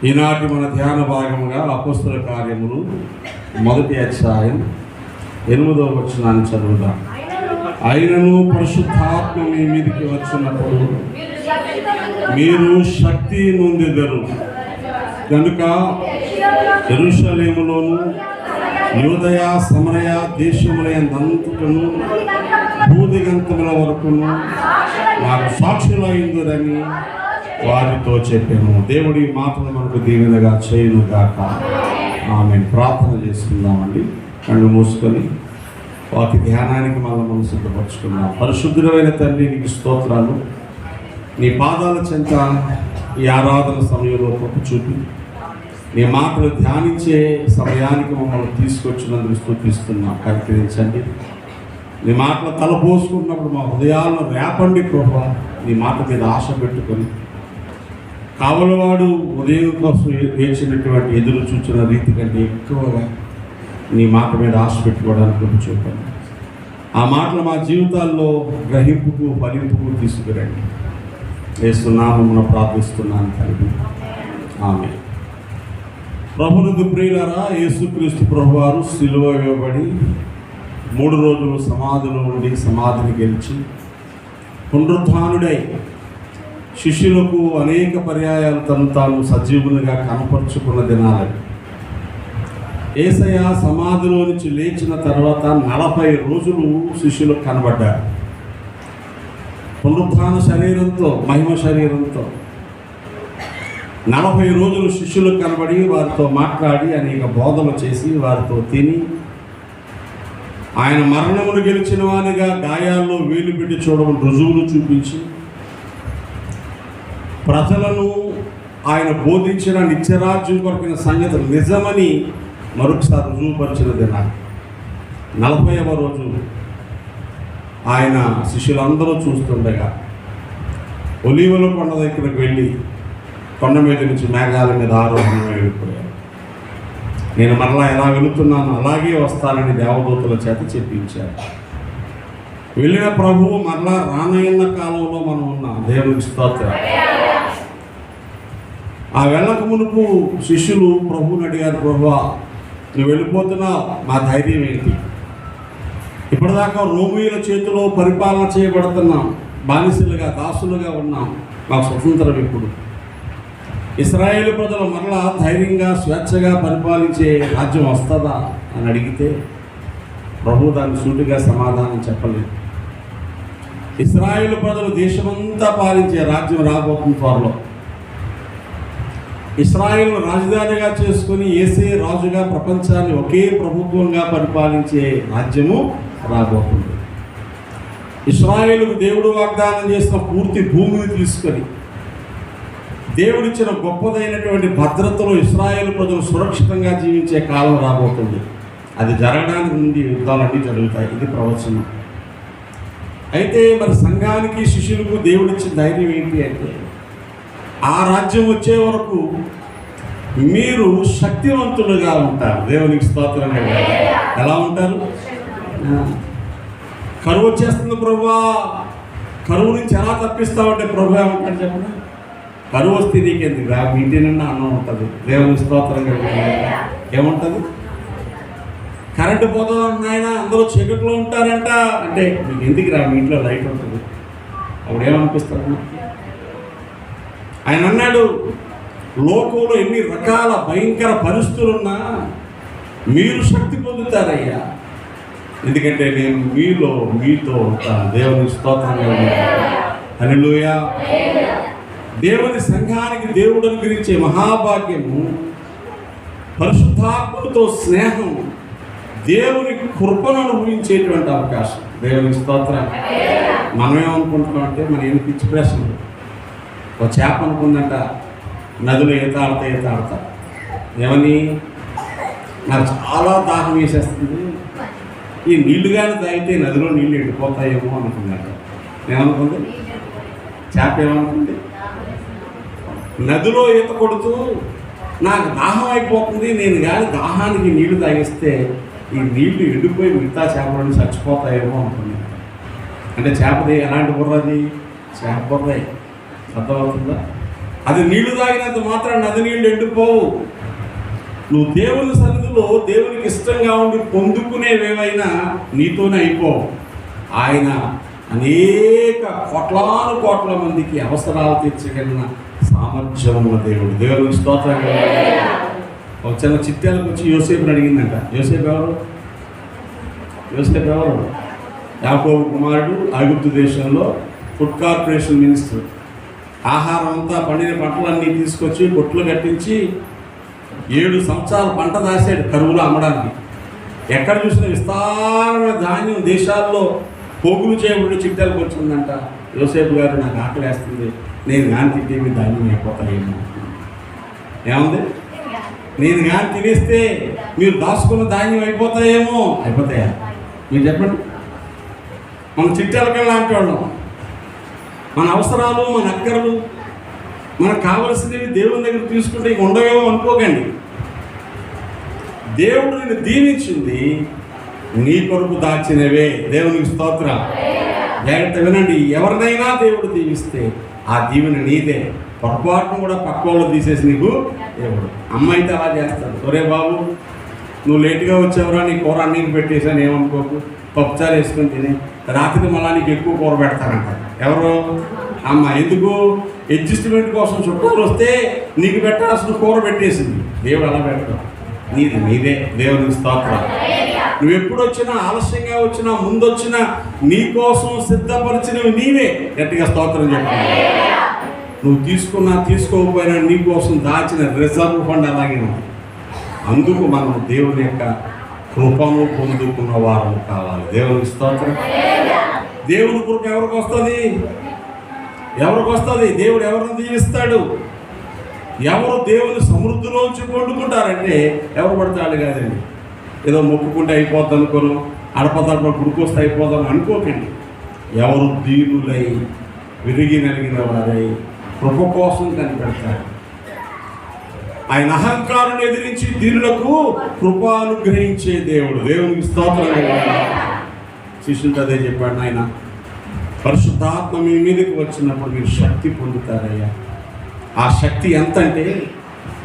ఈనాటి మన ధ్యాన భాగముగా అపోస్తల కార్యములు 1వ అధ్యాయం 8వ వచనాన్ని చదువుదాం. అయినను పరిశుద్ధాత్మ మీ మీదకి వచ్చినప్పుడు మీరు శక్తి నొందెదరు కనుక యెరూషలేములోను యూదయ సమరయ దేశములంతటను భూదిగంతముల వరకును నాకు సాక్షులైందురని వారితో చెప్పాను. దేవుడి మాటలు మనకు దీవెనగా చేయును గాక. ఆమేన్. ప్రార్థన చేసుకుందామండి. కళ్ళు మూసుకొని వాటి ధ్యానానికి మనం సిద్ధపరచుకుందాం. పరిశుద్ధమైన తండ్రి, నీకు స్తోత్రాలు. నీ పాదాల చెంత ఈ ఆరాధన సమయంలో కృప చూపి నీ మాటలు ధ్యానించే సమయానికి మమ్మల్ని తీసుకొచ్చినందుకు స్తుతిస్తున్నాం. కనికరించండి. నీ మాటలు తలపోసుకున్నప్పుడు మా హృదయాలను రేపండి కృప. నీ మాట మీద ఆశ పెట్టుకొని కావలవాడు ఉదయం కోసం వేచినటువంటి ఎదురు చూచిన రీతి కంటే ఎక్కువగా నీ మాట మీద ఆశ పెట్టుకోవడానికి కృప చూపండి. ఆ మాటలు మా జీవితాల్లో గ్రహింపుకు ఫలింపుకు తీసుకురండి. యేసునామమున ప్రార్థిస్తున్నాను తండ్రి. ఆమేన్. ప్రభునందు ప్రియులారా, యేసుక్రీస్తు ప్రభువారు సిలువ వేయబడి 3 రోజులు సమాధిలో ఉండి సమాధిని గెలిచి పునరుత్థానుడై శిష్యులకు అనేక పర్యాయాలు తను తాను సజీవునిగా కనపరుచుకున్న దినాలు. యేసయ్య సమాధిలో నుంచి లేచిన తర్వాత 40 రోజులు శిష్యులకు కనబడ్డారు. పునరుత్థాన శరీరంతో, మహిమ శరీరంతో 40 రోజులు శిష్యులకు కనబడి వారితో మాట్లాడి అనేక బోధలు చేసి వారితో తిని ఆయన మరణమును గెలిచిన వానిగా గాయాల్లో వేలు పెట్టి చూడడం రుజువులు చూపించి ప్రజలను ఆయన బోధించిన నిత్యరాజ్యం కొరకిన సంగతి నిజమని మరొకసారి రుజువుపరిచిన దినాలు. 40వ రోజు ఆయన శిష్యులందరూ చూస్తుండగా ఒలీవల కొండ దగ్గరకు వెళ్ళి కొండ మీద నుంచి మేఘాల మీద ఆరోహణ వెళ్ళిపోయారు. నేను మరలా ఎలా వెళుతున్నాను అలాగే వస్తానని దేవదూతల చేత చెప్పించారు. వెళ్ళిన ప్రభువు మరలా రానయ్యన్న కాలంలో మనం ఉన్నాం. దేవునికి స్తోత్రం. ఆ వెళ్ళక మునుపు శిష్యులు ప్రభువుని అడిగారు, ప్రభువా నువ్వు వెళ్ళిపోతున్నావు, మా ధైర్యం ఏంటి? ఇప్పటిదాకా రోమీయుల చేతిలో పరిపాలన చేయబడుతున్నాం, బానిసలుగా దాసులుగా ఉన్నాం, మాకు స్వతంత్రం ఎప్పుడు? ఇశ్రాయేలు ప్రజలు మరలా ధైర్యంగా స్వేచ్ఛగా పరిపాలించే రాజ్యం వస్తుందా అని అడిగితే ప్రభు దాన్ని సూటిగా సమాధానం చెప్పలేదు. ఇశ్రాయేలు ప్రజలు దేశమంతా పాలించే రాజ్యం రాబోతుంది త్వరలో. ఇశ్రాయేలు రాజధానిగా చేసుకుని యేసే రాజుగా ప్రపంచాన్ని ఒకే ప్రభుత్వంగా పరిపాలించే రాజ్యము రాబోతుంది. ఇశ్రాయేలుకు దేవుడు వాగ్దానం చేసిన పూర్తి భూమిని తీసుకొని దేవుడిచ్చిన గొప్పదైనటువంటి భద్రతలో ఇశ్రాయేలు ప్రజలు సురక్షితంగా జీవించే కాలం రాబోతుంది. అది జరగడానికి ముందు యుద్ధాలన్నీ జరుగుతాయి. ఇది ప్రవచనం. అయితే మరి సంఘానికి శిష్యులకు దేవుడిచ్చిన ధైర్యం ఏంటి అంటే, ఆ రాజ్యం వచ్చే వరకు మీరు శక్తివంతులుగా ఉంటారు. దేవునికి స్తోత్రం. ఎలా ఉంటారు? కరువు వచ్చేస్తుంది ప్రభువా, కరువు నుంచి ఎలా తప్పిస్తామంటే ప్రభు ఏమంటాడు చెప్పండి? కరువు వస్తే నీకెందుకు రా, మీ ఇంటి నిండా అన్నం ఉంటుంది. దేవునికి స్తోత్రం. ఏముంటుంది? కరెంటు పోతుంది నాయన, అందరూ చీకట్లో ఉంటారంట అంటే మీకు ఎందుకు రా, మీ ఇంట్లో లైట్ ఉంటుంది. అప్పుడు ఏమనిపిస్తుంది? ఆయన అన్నాడు, లోకంలో ఎన్ని రకాల భయంకర పరిస్థితులున్నా మీరు శక్తి పొందుతారయ్యా, ఎందుకంటే నేను మీతో ఉంటాను. దేవుని స్తోత్రంగా ఉంటాను. హల్లెలూయా. దేవుని సంఘానికి దేవుడు అనుగ్రహించే మహాభాగ్యము, పరిశుద్ధాత్మతో స్నేహం, దేవుని కృపను అనుభవించేటువంటి అవకాశం. దేవుని స్తోత్రం. మనమేమనుకుంటున్నాం అంటే మన ఏమి పిచ్చి ప్రశ్నలు. ఒక చేప అనుకుందంట నదిలో ఈత ఆడతా ఏమని, నాకు చాలా దాహం వేసేస్తుంది, ఈ నీళ్లు కానీ తాగితే నదిలో నీళ్ళు ఎండిపోతాయేమో అనుకున్నాడు. ఏమనుకుంది? చేప ఏమనుకుంది? నదిలో ఈత కొడుతూ నాకు దాహం అయిపోతుంది, నేను కానీ దాహానికి నీళ్లు తాగిస్తే ఈ నీళ్లు ఎండిపోయి మిగతా చేపలను చచ్చిపోతాయేమో అనుకున్నాను. అంటే చేపది ఎలాంటి బుర్రది? చేప బుర్రే. అర్థమవుతుందా? అది నీళ్లు తాగినంత మాత్రం నది నీళ్లు ఎండిపోవు. నువ్వు దేవుని సన్నిధిలో దేవునికి ఇష్టంగా ఉండి పొందుకునేవేవైనా నీతోనే అయిపోవు. ఆయన అనేక కోట్ల మందికి అవసరాలు తీర్చగలిగిన సామర్థ్యం ఉన్న దేవుడు. దేవునికి స్తోత్రం. ఒక చిన్న చిట్టాలకు వచ్చి యోసేపుని అడిగిందంట. యోసేపు ఎవరు? యాకోబు కుమారుడు, ఐగుప్తు దేశంలో ఫుడ్ కార్పొరేషన్ మినిస్టర్. ఆహారం అంతా పండిన పంటలన్నీ తీసుకొచ్చి కొట్లు కట్టించి 7 సంవత్సరాలు పంట దాసాడు కరువులో అమ్మడానికి. ఎక్కడ చూసిన విస్తారమైన ధాన్యం దేశాల్లో పోగులు చేయబడి చిట్టాలకు వచ్చిందంట. యోసేపు గారు, నాకు ఆకలి వేస్తుంది, నేను గాని తింటే మీ ధాన్యం అయిపోతాయేమో. ఏముంది? నేను గాని తినేస్తే మీరు దాచుకున్న ధాన్యం అయిపోతాయేమో. అయిపోతాయా? మీరు చెప్పండి. మన చిట్టాలకల్లా అంటేవాళ్ళం. మన అవసరాలు, మన అక్కర్లు, మనకు కావలసినవి దేవుని దగ్గర తీసుకుంటే ఇక ఉండవేమో అనుకోకండి. దేవుడు నిన్ను దీవించింది నీ కొరకు దాచినవే. దేవునికి స్తోత్రం. జాగ్రత్త వినండి. ఎవరినైనా దేవుడు దీవిస్తే ఆ దీవెన నీదే. పొరపాటును కూడా పక్క వాళ్ళు తీసేసి నీకు దేవుడు. అమ్మ అయితే అలా చేస్తాడు. ఒరే బాబు, నువ్వు లేటుగా వచ్చావురా, నీ కూర అన్నికి పెట్టేసాను, ఏమనుకోకు, పప్పుచారు వేసుకొని తిని రాత్రికి మళ్ళా నీకు ఎక్కువ కూర పెడతారంట. ఎవరు? అమ్మ. ఎందుకు? అడ్జస్ట్మెంట్ కోసం చుట్టాలు వస్తే నీకు పెట్టాల్సిన కూర పెట్టేసింది. దేవుడు అలా పెట్టడం నీదే. దేవునికి స్తోత్రం. నువ్వు ఎప్పుడు వచ్చినా, ఆలస్యంగా వచ్చినా, ముందొచ్చినా నీ కోసం సిద్ధపరిచినవి నీవే. గట్టిగా స్తోత్రం చెప్పాలి. నువ్వు తీసుకున్నా తీసుకోకపోయినా నీ కోసం దాచిన రిజర్వ్ ఫండ్ అలాగే ఉంది. అందుకు మనం దేవుని యొక్క కృపను పొందుకున్న వారు కావాలి. దేవునికి స్తోత్రం. దేవుని కృప ఎవరికి వస్తుంది? దేవుడు ఎవరిని దీవిస్తాడు? ఎవరు దేవుని సమృద్ధిలోంచి పొందుకుంటారంటే ఎవరు పడతాడు కాదండి. ఏదో మొక్కుకుంటే అయిపోద్ది అనుకోను, అడపదడప గుడికొస్తే అయిపోదాం అనుకోకండి. ఎవరు దీనులై విరిగి నలిగిన వారై కృప కోసం కనిపెడతాడు. ఆయన అహంకారాన్ని ఎదిరించి దీనులకు కృప అనుగ్రహించే దేవుడు. దేవునికి స్తోత్రం. శిష్యులతో అదే చెప్పాడు ఆయన. పరిశుద్ధాత్మ మీ మీదకి వచ్చినప్పుడు మీరు శక్తి పొందుతారయ్యా. ఆ శక్తి ఎంతంటే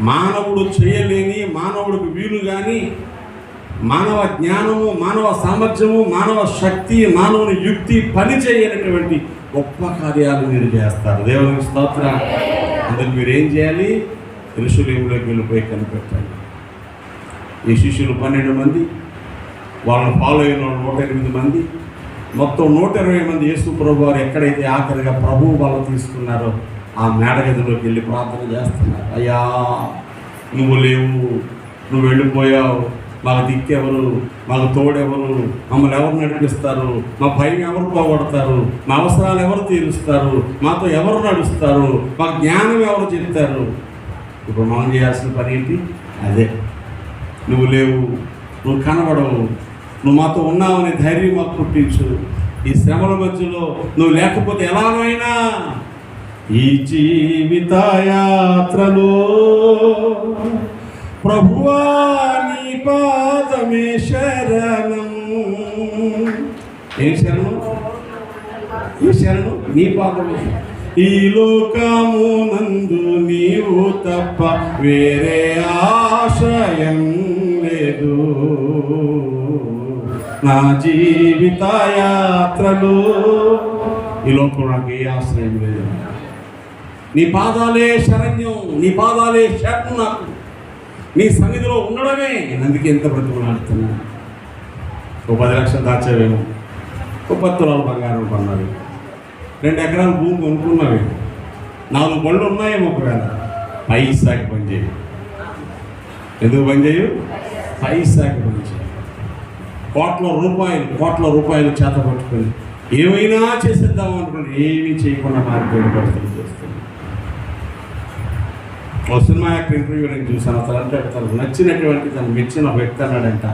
మానవుడు చేయలేని, మానవుడికి వీలు కానీ మానవ జ్ఞానము, మానవ సామర్థ్యము, మానవ శక్తి, మానవుని యుక్తి పని చేయనటువంటి గొప్ప కార్యాలు మీరు చేస్తారు. దేవునికి స్తోత్రం. అందుకు మీరు ఏం చేయాలి? యెరూషలేములోకి వెళ్ళిపోయి కనిపెట్టండి. ఈ శిష్యులు 12 మంది, వాళ్ళని ఫాలో అయిన వాళ్ళు 108 మంది, మొత్తం 120 మంది యేసు ప్రభు వారు ఎక్కడైతే ఆఖరిగా ప్రభువు వాళ్ళు తీసుకున్నారో ఆ మేడగదిలోకి వెళ్ళి ప్రార్థన చేస్తున్నారు. అయ్యా, నువ్వు లేవు, నువ్వు వెళ్ళిపోయావు, మాకు దిక్కెవరు, మాకు తోడెవరు, మమ్మల్ని ఎవరు నడిపిస్తారు, మా భయం ఎవరు పోగొడతారు, మా అవసరాలు ఎవరు తీరుస్తారు, మాతో ఎవరు నడుస్తారు, మా జ్ఞానం ఎవరు చెప్తారు. ఇప్పుడు మనం చేయాల్సిన పని ఏంటి? అదే. నువ్వు లేవు, నువ్వు కనబడవు, నువ్వు మాతో ఉన్నావనే ధైర్యం మాకు పుట్టించు. ఈ శ్రమల మధ్యలో నువ్వు లేకపోతే ఎలానైనా ఈ జీవిత యాత్రలో ప్రభువా నీ పాదమే శరణం. ఏం శరణం? ఈ శరణం నీ పాదమే. ఈ లోకమునందు నీవు తప్ప వేరే ఆశ్రయం లేదు. నా జీవిత యాత్రలో ఈ లోకంలో నాకు ఏ ఆశ్రయం లేదు. నీ పాదాలే శరణ్యం, నీ పాదాలే శరణం. నాకు నీ సన్నిధిలో ఉండడమే. అందుకే ఎంత బ్రతుకులాడుతున్నా. ఓ 10 లక్షలు దాచేవేమో, ఓ 10 తులాలు బంగారం కొన్నావి, 2 ఎకరాల భూమి కొనుక్కున్నావి, 4 బళ్ళు ఉన్నాయేమో. ఒకవేళ పైసాకి పనిచేయు. ఎందుకు పనిచేయు? పైసాకి పనిచేయు. కోట్ల రూపాయలు చేత పట్టుకొని ఏమైనా చేసేద్దాం అనుకోండి, ఏమీ చేయకుండా మారిపోయిన పరిస్థితులు చేస్తుంది. ఓ సినిమా యాక్టర్ ఇంటర్వ్యూ నేను చూశాను. అతను నచ్చినటువంటి తను మెచ్చిన వ్యక్తి అన్నాడంట,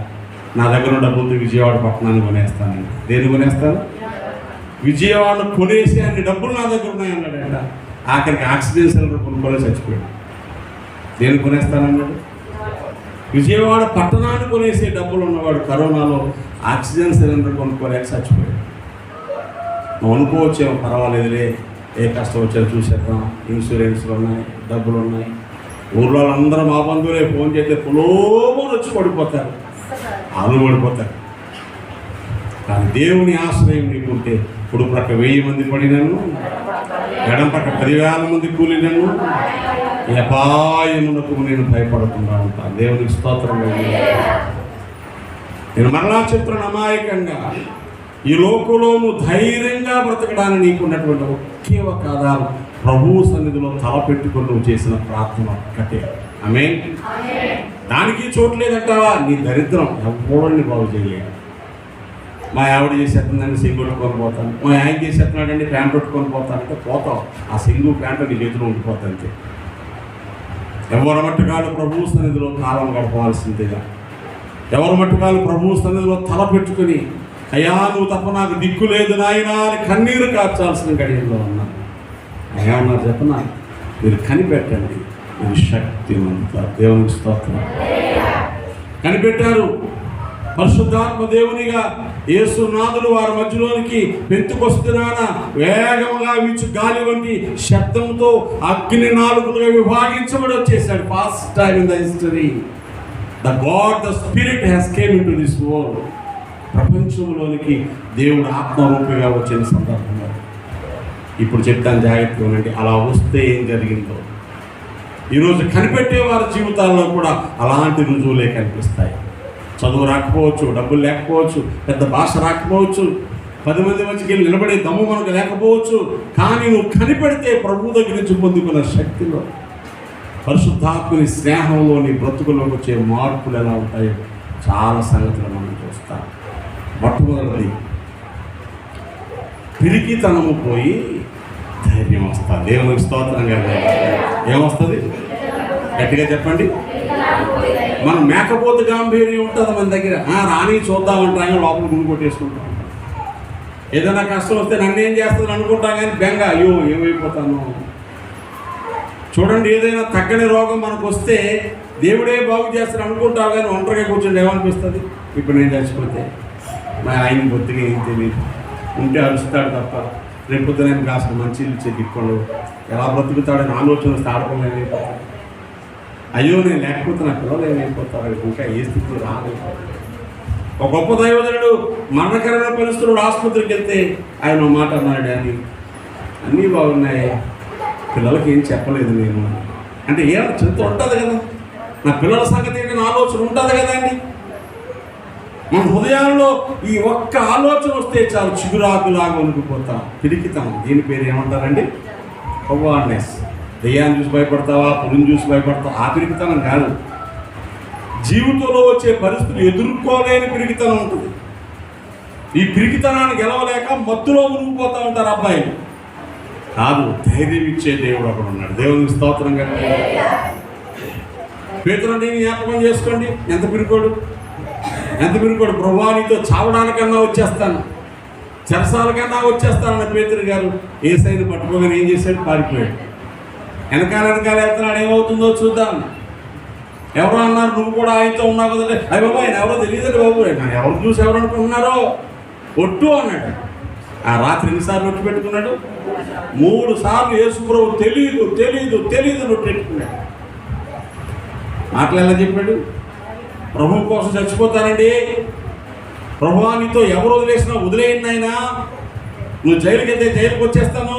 నా దగ్గర డబ్బులతో విజయవాడ పట్టణాన్ని కొనేస్తానండి. దేన్ని కొనేస్తాను? విజయవాడను కొనేసి అన్ని డబ్బులు నా దగ్గర ఉన్నాయన్నాడంట. ఆఖరికి ఆక్సిజన్ సిలిండర్ కొనుక్కోలే చచ్చిపోయాడు. దేన్ని కొనేస్తానన్నాడు? విజయవాడ పట్టణాన్ని కొనేసే డబ్బులు ఉన్నవాడు కరోనాలో ఆక్సిజన్ సిలిండర్ కొనుక్కోలేక చచ్చిపోయాడు. నువ్వు అనుకోవచ్చేమో, పర్వాలేదులే ఏ కష్టం వచ్చారో చూసేద్దాం, ఇన్సూరెన్స్లు ఉన్నాయి, డబ్బులు ఉన్నాయి. ఊర్లో అందరూ మా బంధువులే ఫోన్ చేస్తే పులోమని వచ్చి పడిపోతారు, వాళ్ళు పడిపోతారు. కానీ దేవుని ఆశ్రయం నీకుంటే ఇప్పుడు ప్రక్క 1000 మంది పడినను, ఎడం పక్క 10,000 మంది కూలినను, ఈ అపాయమునకు నేను భయపడకుండా ఉంటాను. దేవునికి స్తోత్రం. నేను మరలా చెప్తున్న అమాయకంగా ఈ లోకంలోనూ ధైర్యంగా బ్రతకడానికి నీకున్నటువంటి ఒకే ఒక ఆధారం ప్రభువు సన్నిధిలో తలపెట్టుకొని నువ్వు చేసిన ప్రార్థన ఒక్కటే. ఆమేన్. దానికి చోటు లేదంటావా? నీ దరిద్రం ఎవరిని బాగు చేయలేదు. మా ఆవిడ చేసేస్తుందండి సింగు కొట్టుకొని పోతాను, మా ఆయన చేసేస్తున్నాడండి ప్యాంట్ కొట్టుకొని పోతాను అంటే పోతావు. ఆ సింగు ప్యాంటు నీ చేతిలో ఉండిపోతా అంతే. ఎవరి మట్టుకాలు ప్రభువు సన్నిధిలో కాలం గడపవలసిందిగా, ఎవరి మట్టుకాలు ప్రభువు సన్నిధిలో తలపెట్టుకుని అయ్యా నువ్వు తప్ప నాకు దిక్కు లేదు నాయనా అని కన్నీరు కార్చాల్సిన గడియల్లో ఉన్నాను. ఏమన్నారు చెప్పనా? మీరు కనిపెట్టండి, మీరు శక్తివంతులు. దేవునికి స్తోత్రం. కనిపెట్టారు. పరిశుద్ధాత్మ దేవునిగా యేసునాథుడు వారి మధ్యలోనికి పెంతుకొస్తున్నాన వేగంగా వీచు గాలి వంటి శబ్దంతో అగ్ని నాలుగులుగా విభాగించబడి వచ్చేసాడు. First time in the history the god the spirit has came into this world. ప్రపంచంలోనికి దేవుడు ఆత్మరూపిగా వచ్చిన సందర్భంగా ఇప్పుడు చెప్తాను, జాగ్రత్తగా ఉండండి. అలా వస్తే ఏం జరిగిందో ఈరోజు కనిపెట్టే వారి జీవితాల్లో కూడా అలాంటి రుజువులే కనిపిస్తాయి. చదువు రాకపోవచ్చు, డబ్బులు లేకపోవచ్చు, పెద్ద భాష రాకపోవచ్చు, 10 మంది మధ్యకి వెళ్ళి నిలబడే దమ్ము మనకు లేకపోవచ్చు. కానీ నువ్వు కనిపెడితే ప్రభు దగ్గర నుంచి పొందుకున్న శక్తిలో, పరిశుద్ధాత్మని స్నేహంలో నీ బ్రతుకులోకి వచ్చే మార్పులు ఎలా ఉంటాయో చాలా సంగతులు మనం చూస్తాం. మొట్టమొదటిది పిరికితనము పోయి ధైర్యం వస్తుంది. దేవునికి స్తోత్రంగా. ఏమొస్తుంది? గట్టిగా చెప్పండి. మనం మేకపోతు గాంభీర్యం ఉంటుంది మన దగ్గర. రాని చూద్దామంటాం, లోపల గుండు కొట్టేసుకుంటాం. ఏదైనా కష్టం వస్తే నన్ను ఏం చేస్తుంది అనుకుంటాం, కానీ బెంగ అయ్యో ఏమైపోతాను. చూడండి, ఏదైనా తగ్గని రోగం మనకు వస్తే దేవుడే బాగు చేస్తాడు అనుకుంటావు, కానీ ఒంటరిగా కూర్చొని ఏమనిపిస్తుంది? ఇప్పుడు నేను చచ్చిపోతే మా ఆయన బొత్తిగా ఏం తెలియదు, ఉంటే అరుస్తాడు తప్ప రేపు నేను కాస్త మంచి ఇచ్చే దిక్కోడు ఎలా బ్రతుకుతాడని ఆలోచన వస్తే ఆడపం ఏమైపోతాడు. అయ్యో నేను లేకపోతే నా పిల్లలు ఏమైపోతారు, ఇంకా ఏ స్థితి రాలేదు. ఒక గొప్ప దైవజనుడు మరణకరమైన పరిస్థితులు ఆసుపత్రికి వెళ్తే ఆయన మాట అన్నాడు, అని అన్నీ బాగున్నాయి, పిల్లలకి ఏం చెప్పలేదు నేను అంటే. ఏం చింత ఉంటుంది కదా, నా పిల్లల సంగతి ఏంటి నా ఆలోచన ఉంటుంది కదండి. మన హృదయాల్లో ఈ ఒక్క ఆలోచన వస్తే చాలు చిగురాకులాగా వణికిపోతాం. పిరికితాం. దీని పేరు ఏమంటారండి? అవేర్నెస్. దెయ్యాన్ని చూసి భయపడతావా, పులిని చూసి భయపడతావా, ఆ పిరికితనం కాదు. జీవితంలో వచ్చే పరిస్థితులు ఎదుర్కోలేని పిరికితనం ఉంటుంది. ఈ పిరికితనాన్ని గెలవలేక మత్తులో మునిగిపోతూ ఉంటారు అబ్బాయిలు. కాదు, ధైర్యం ఇచ్చే దేవుడు అక్కడ ఉన్నాడు. దేవునికి స్తోత్రంగా. పేతురుని జ్ఞాపకం చేసుకోండి, ఎంత పిరికోడు. ప్రభువా నీతో చావడానికన్నా వచ్చేస్తాను, చెరసాలకన్నా వచ్చేస్తానన్న పేతురు గారు యేసయ్యను పట్టుకోగానే ఏం చేశాడు? పారిపోయాడు. వెనకాల వెళ్తున్నాడు, ఏమవుతుందో చూద్దాం. ఎవరో అన్నారు నువ్వు కూడా ఆయనతో ఉన్నావు కదంటే, అయ్య బాబు ఆయన ఎవరో తెలియదండి బాబు, ఎవరు చూసి ఎవరు అనుకుంటున్నారో ఒట్టు అన్నాడు. ఆ రాత్రి ఎన్నిసార్లు ఒట్టు పెట్టుకున్నాడు? 3 సార్లు యేసు ప్రభు తెలీదు నొట్టు పెట్టుకున్నాడు. మాటలు ఎలా చెప్పాడు? ప్రభు కోసం చచ్చిపోతానండి, ప్రభువా నీతో ఎవరు వదిలేసినా వదిలేయండి అయినా, నువ్వు జైలుకి వెళ్తే జైలుకి వచ్చేస్తాను,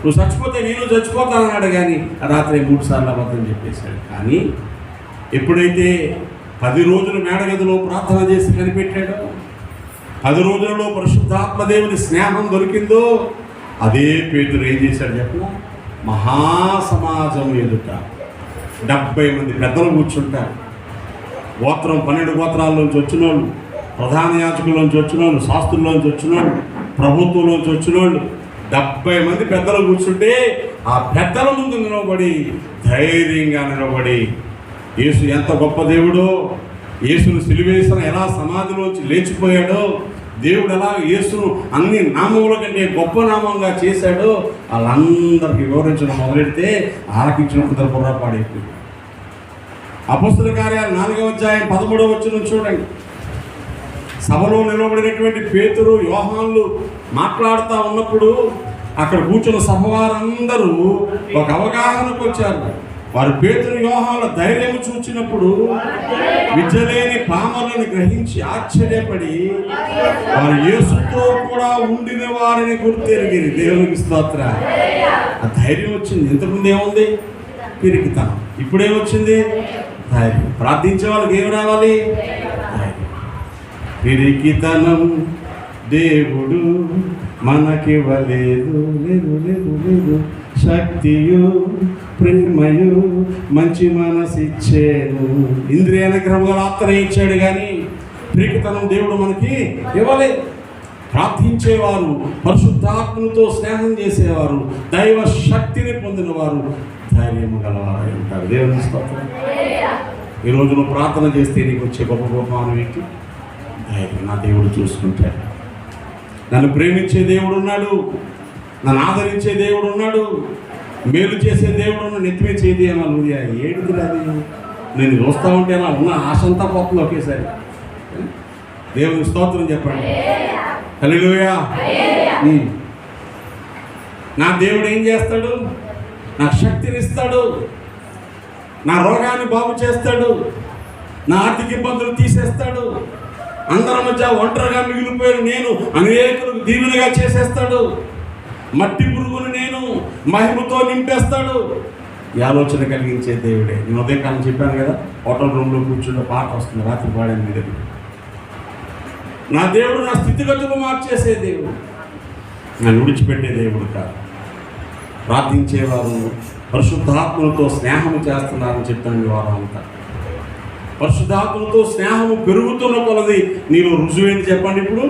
నువ్వు చచ్చిపోతే నేను చచ్చిపోతాను అన్నాడు. కానీ రాత్రి 3 సార్లు అబద్ధం చెప్పేశాడు. కానీ ఎప్పుడైతే 10 రోజులు మేడగదిలో ప్రార్థన చేసి కనిపెట్టాడో, 10 రోజులలో పరిశుద్ధాత్మదేవుని స్నేహం దొరికిందో, అదే పేతురు ఏం చేశాడు చెప్పు? మహాసమాజం ఎదుట 70 మంది పెద్దలు కూర్చుంటారు. 12 గోత్రాల్లోంచి వచ్చిన వాళ్ళు, ప్రధాన యాజకుల్లోంచి వచ్చిన వాళ్ళు, శాస్త్రుల్లోంచి వచ్చిన వాళ్ళు, ప్రభుత్వంలోంచి వచ్చిన వాళ్ళు 70 మంది పెద్దలు కూర్చుంటే ఆ పెద్దల ముందు నిలబడి ధైర్యంగా నిలబడి యేసు ఎంత గొప్ప దేవుడో, యేసును సిలువేసిన ఎలా సమాధిలోంచి లేచిపోయాడో, దేవుడు ఎలా యేసును అన్ని నామముల కంటే గొప్ప నామంగా చేశాడో వాళ్ళందరికీ వివరించడం మొదలెడితే ఆలకించినంత పొరపాడైపోయింది. అపొస్తలుల కార్యాలు 4వ అధ్యాయం 13వ వచనం చూడండి. సభలో నిలబడినటువంటి పేతురు, యోహాన్లు మాట్లాడుతూ ఉన్నప్పుడు అక్కడ కూర్చున్న సభవారందరూ ఒక అవగాహనకు వచ్చారు. వారు పేతురు యోహానుల ధైర్యం చూచినప్పుడు విద్యలేని పామరులను గ్రహించి ఆశ్చర్యపడి వారు యేసుతో కూడా ఉండిన వారిని గుర్తెరిగిరి. దేవునికి స్తోత్రం. ఆ ధైర్యం వచ్చింది. ఇంతకుముందు ఏముంది? పిరికితనం. ఇప్పుడేమొచ్చింది? ధైర్యం. ప్రార్థించే వాళ్ళకి ఏమి రావాలి? ధైర్యం. పిరికితనం దేవుడు మనకివ్వలేదు, లేదు లేదు లేదు, శక్తియు ప్రేమయు మంచి మనసిచ్చాడు. ఇంద్రియ నిగ్రహం గల ఆత్మనే ఇచ్చాడు, కానీ పిరికితనం దేవుడు మనకి ఇవ్వలేదు. ప్రార్థించేవారు, పరిశుద్ధాత్మతో స్నేహం చేసేవారు, దైవ శక్తిని పొందినవారు ధైర్యం గలవారై ఉంటారు. దేవుని స్తోత్రం. ఈరోజు నువ్వు ప్రార్థన చేస్తే నీకు వచ్చే గొప్ప గొప్పమానం ఏంటి? ధైర్యం. నా దేవుడు చూసుకుంటాడు. నన్ను ప్రేమించే దేవుడు ఉన్నాడు, నన్ను ఆదరించే దేవుడు ఉన్నాడు, మేలు చేసే దేవుడు ఉన్నాడు. నెత్తిమే చేతి ఏమన్నా ఏడుది అది నేను చూస్తూ ఉంటే నా ఉన్న ఆశంతా పోతుంది ఒకేసారి. దేవుని స్తోత్రం చెప్పండి. హల్లెలూయా. నా దేవుడు ఏం చేస్తాడు? నాకు శక్తిని ఇస్తాడు, నా రోగాన్ని బాగు చేస్తాడు, నా ఆర్థిక ఇబ్బందులు తీసేస్తాడు, అందరి మధ్య ఒంటరిగా మిగిలిపోయిన నేను అనేకులకు దీవెనగా చేసేస్తాడు, మట్టి పురుగును నేను మహిమతో నింపేస్తాడు. ఈ ఆలోచన కలిగించే దేవుడే. నేను ఉదయకాలం చెప్పాను కదా, హోటల్ రూమ్లో కూర్చుంటే పాట వస్తుంది, రాత్రి పాడాను మీ దగ్గర. నా దేవుడు నా స్థితిగతులు మార్చేసే దేవుడు, నన్ను విడిచిపెట్టే దేవుడు కాదు. ప్రార్థించేవారు పరిశుద్ధాత్మలతో స్నేహం చేస్తున్నారని చెప్పాను వారం అంతా. పరిశుద్ధాత్మలతో స్నేహము పెరుగుతున్న కొలది నీలో రుజువేంటి చెప్పండి ఇప్పుడు?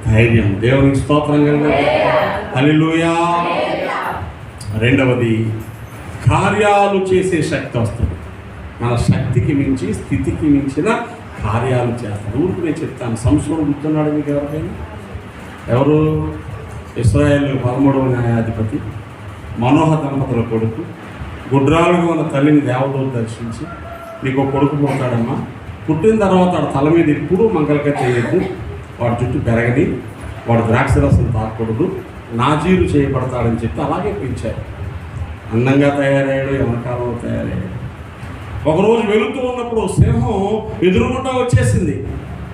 ధైర్యం. దేవునికి స్తోత్రం కలుగును. హల్లెలూయా. రెండవది, కార్యాలు చేసే శక్తి వస్తుంది. మన శక్తికి మించి, స్థితికి మించిన కార్యాలు చేస్తాడు. ఊరికి నేను చెప్తాను. సంసోను గుర్తున్నాడు మీకు ఎవరికైనా? ఎవరు? ఇశ్రాయేలు 13వ న్యాయాధిపతి, మనోహ దంపతుల కొడుకు. గుడ్రాలుగా ఉన్న తల్లిని దేవదూత దర్శించి, నీకు కొడుకు పుడతాడమ్మా, పుట్టిన తర్వాత వాడు తల మీద ఎప్పుడు మంగళక చేయొద్దు, వాడి జుట్టు పెరగని, వాడు ద్రాక్షరసం తాకూడదు, నాజీరు చేయబడతాడని చెప్పి అలాగే పెంచారు. అందంగా తయారయ్యాడు, యమకాలంలో తయారయ్యాడు. ఒకరోజు వెళుతూ ఉన్నప్పుడు సింహం ఎదురుగుండా వచ్చేసింది.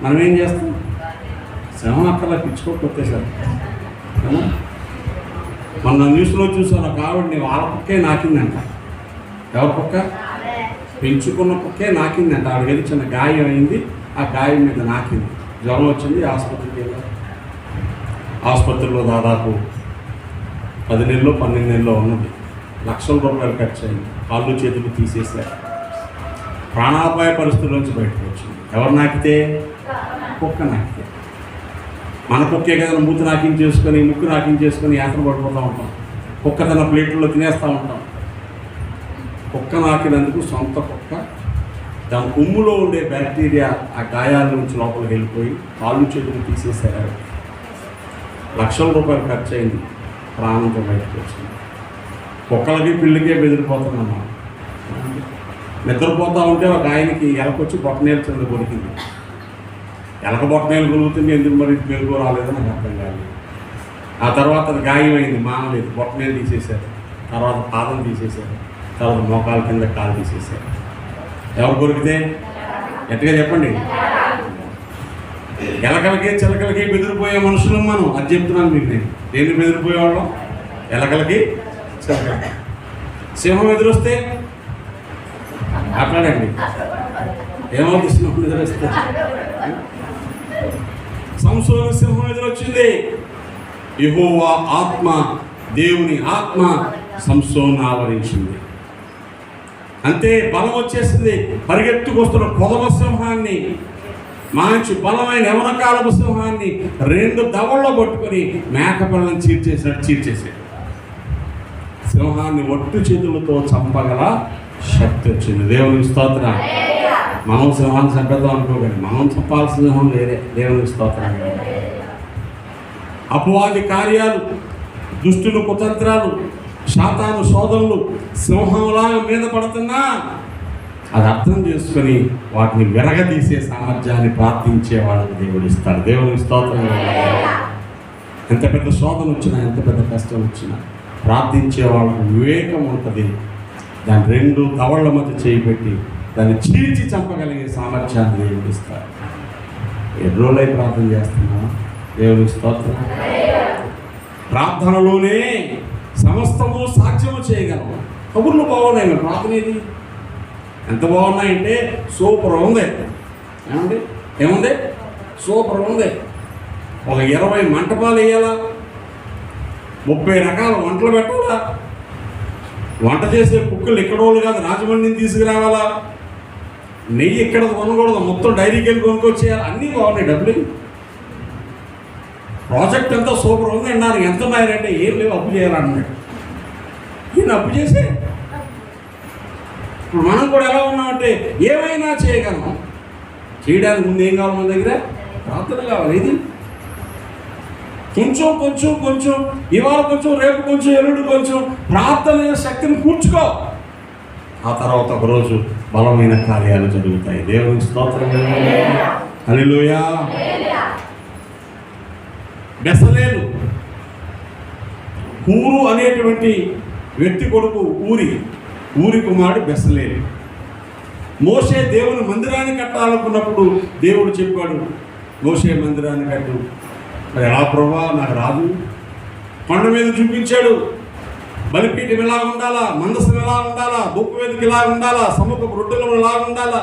మనం ఏం చేస్తాం? సింహం అక్కలా పిచ్చుకోకొట్టేశారు. మొన్న న్యూస్లో చూసాను, ఒక ఆవిడని వాళ్ళ కుక్కే నాకిందంట. ఎవరి కుక్క? పెంచుకున్న కుక్కే నాకిందంట. ఆవిడ చిన్న గాయం అయింది, ఆ గాయం మీద నాకింది. జ్వరం వచ్చింది, ఆసుపత్రికి వెళ్ళారు. ఆసుపత్రిలో దాదాపు 10 నెలలో 12 నెలలో ఉన్నది. లక్షల రూపాయలు ఖర్చు అయింది. కాళ్ళు చేతులు తీసేసారు. ప్రాణాపాయ పరిస్థితుల్లోంచి బయటకు వచ్చింది. ఎవరు నాకితే? కుక్క నాకితే. మన కుక్కే కదా మూతి నాకించేసుకొని, ముక్కు నాకించేసుకొని యాత్ర పడిపోతూ ఉంటాం. కుక్క తన ప్లేట్లో తినేస్తూ ఉంటాం. కుక్క నాకినందుకు సొంత కుక్క దాని ఉమ్ములో ఉండే బ్యాక్టీరియా ఆ గాయాల నుంచి లోపలికి వెళ్ళిపోయి కాళ్ళు చేతులు తీసేసారు. లక్షల రూపాయలు ఖర్చు అయింది. ప్రాణంతో బయటకు వచ్చింది. కుక్కలకి పిల్లికే బెదిరిపోతున్నాం. నిద్రపోతూ ఉంటే ఒక ఆయనకి ఎలకొచ్చి బొట్టనేలు కింద కొరికింది. ఎలక బొట్టనేలు కొలుగుతుంది, ఎందుకు మరి మెరుగు రాలేదో నాకు అర్థం కాలేదు. ఆ తర్వాత అది గాయమైంది, మానలేదు. బొట్టనేలు తీసేశారు, తర్వాత పాదం తీసేశారు, తర్వాత మోకాల కింద కాలు తీసేశారు. ఎవరు కొరికితే? ఎట్టుగా చెప్పండి. ఎలకలకి చిలకలకి బెదిరిపోయే మనుషులు మనం. అది చెప్తున్నాను మీకు. నేను దేన్ని బెదిరిపోయేవాళ్ళం? ఎలకలకి, చిలకలకి. సింహం ఎదురొస్తే మాట్లాడండి. ఏమవుతుంది సింహం ఎదురొస్తే? సంసోను సింహం ఎదురొచ్చింది. యెహోవా ఆత్మ, దేవుని ఆత్మ సంసోను ఆవరించింది. అంతే, బలం వచ్చేసింది. పరిగెత్తుకొస్తున్న పొదవ సింహాన్ని, మంచి బలమైన యవనకాలపు సింహాన్ని 2 దవల్లో పట్టుకొని మేకపిల్లని చీల్చేసాడు. సింహాన్ని ఒట్టు చేతులతో చంపగల శక్తి వచ్చింది. దేవుని స్తోత్రం. మనం సింహాన్ని చంపేద్దాం అనుకోకండి. మనం చంపాల్సిన సింహం వేరే. దేవుని స్తోత్రం. అపవాది కార్యాలు, దుష్టులు కుతంత్రాలు, శాతాను శోధనలు సింహంలాగా మీద పడుతున్నా అది అర్థం చేసుకొని వాటిని విరగదీసే సామర్థ్యాన్ని ప్రార్థించే వాళ్ళకి దేవుడు ఇస్తాడు. దేవుని స్తోత్రం. ఎంత పెద్ద శోధన వచ్చినా, ఎంత పెద్ద కష్టం వచ్చినా ప్రార్థించే వాళ్ళకు వివేకం ఉంటుంది. దాని రెండు దవళ్ళ మధ్య చేయి పెట్టి దాన్ని చీల్చి చంపగలిగే సామర్థ్యాన్ని దేవుడు ఇస్తారు. ఎన్ని రోజులై ప్రార్థన చేస్తున్నావా? దేవుని స్తోత్రం. ప్రార్థనలోనే సమస్తము సాధ్యము చేయగలం. కబుర్లు బాగున్నాయి, మరి ప్రార్థన ఏది ఎంత బాగున్నాయంటే సూపర్ ఉంది. ఏముంది సూపర్ ఉంది. ఒక 20 మంటపాలు వేయాలా, 30 రకాల వంటలు పెట్టాలా, వంట చేసే కుక్కలు ఇక్కడ వాళ్ళు కాదు రాజమండ్రిని తీసుకురావాలా, నెయ్యి ఇక్కడ కొనకూడదు, మొత్తం డైరీకి వెళ్ళి కొనుక్కొచ్చేయాలి. అన్నీ బాగున్నాయి. డబ్బులు ప్రాజెక్ట్ అంతా సూపర్ ఉంది అన్నారు. ఎంత ఉన్నాయంటే ఏం లేవు, అప్పు చేయాలన్నాడు. ఈయన అప్పు చేసే ఇప్పుడు మనం కూడా ఎలా ఉన్నామంటే ఏమైనా చేయగలం. చేయడానికి ముందు ఏం కావాలి? మన దగ్గర ప్రార్థన కావాలి. ఇది కొంచెం కొంచెం కొంచెం, ఇవాళ కొంచెం, రేపు కొంచెం, ఎల్లుండి కొంచెం ప్రార్థన శక్తిని కూర్చుకో. ఆ తర్వాత ఒకరోజు బలమైన కార్యాలు జరుగుతాయి. దేవుని స్తోత్రం. హల్లెలూయా. బెసలేలు ఊరు అనేటువంటి వ్యక్తి కొడుకు ఊరి కుమారుడు బెసలేలు. మోషే దేవుని మందిరాన్ని కట్టాలనుకున్నప్పుడు దేవుడు చెప్పాడు, మోషే మందిరాన్ని కట్టు. మరి ఎలా ప్రభా, నాకు రాదు. కొండ మీద చూపించాడు, బలిపీఠం ఎలా ఉండాలా, మందసం ఎలా ఉండాలా, బొక్కు వేదిక ఎలా ఉండాలా, సముఖపు రొట్టెలు ఎలా ఉండాలా,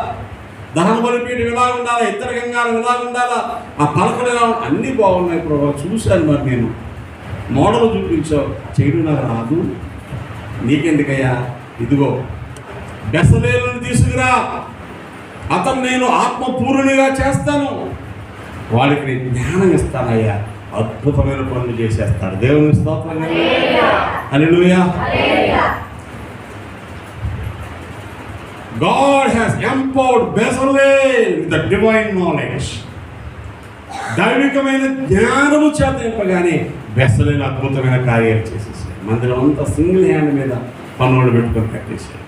దహన బలిపీఠం ఎలా ఉండాలా, ఇతర గంగాలు ఎలా ఉండాలా, ఆ పలకలు ఎలా అన్నీ బాగున్నాయి ప్రభా, చూశాను. మరి నేను మోడల్ చూపించావు, చేయడం నాకు రాదు. నీకెందుకయ్యా, ఇదిగో బెసలేలుని తీసుకురా, అతను నేను ఆత్మపూర్ణునిగా చేస్తాను, వాడికి నేను జ్ఞానం ఇస్తానయ్యా, అద్భుతమైన పనులు చేసేస్తాడు. దేవుని స్తోత్రం. హల్లెలూయా. God has empowered Bezalel with the divine knowledge. దైవికమైన జ్ఞానము చేత నింపగానే బెసలేలు అద్భుతమైన కార్యాలు చేసేసాడు. మందిరం అంతా సింగిల్ హ్యాండ్ మీద పన్నులు పెట్టుకొని కట్టేశాడు.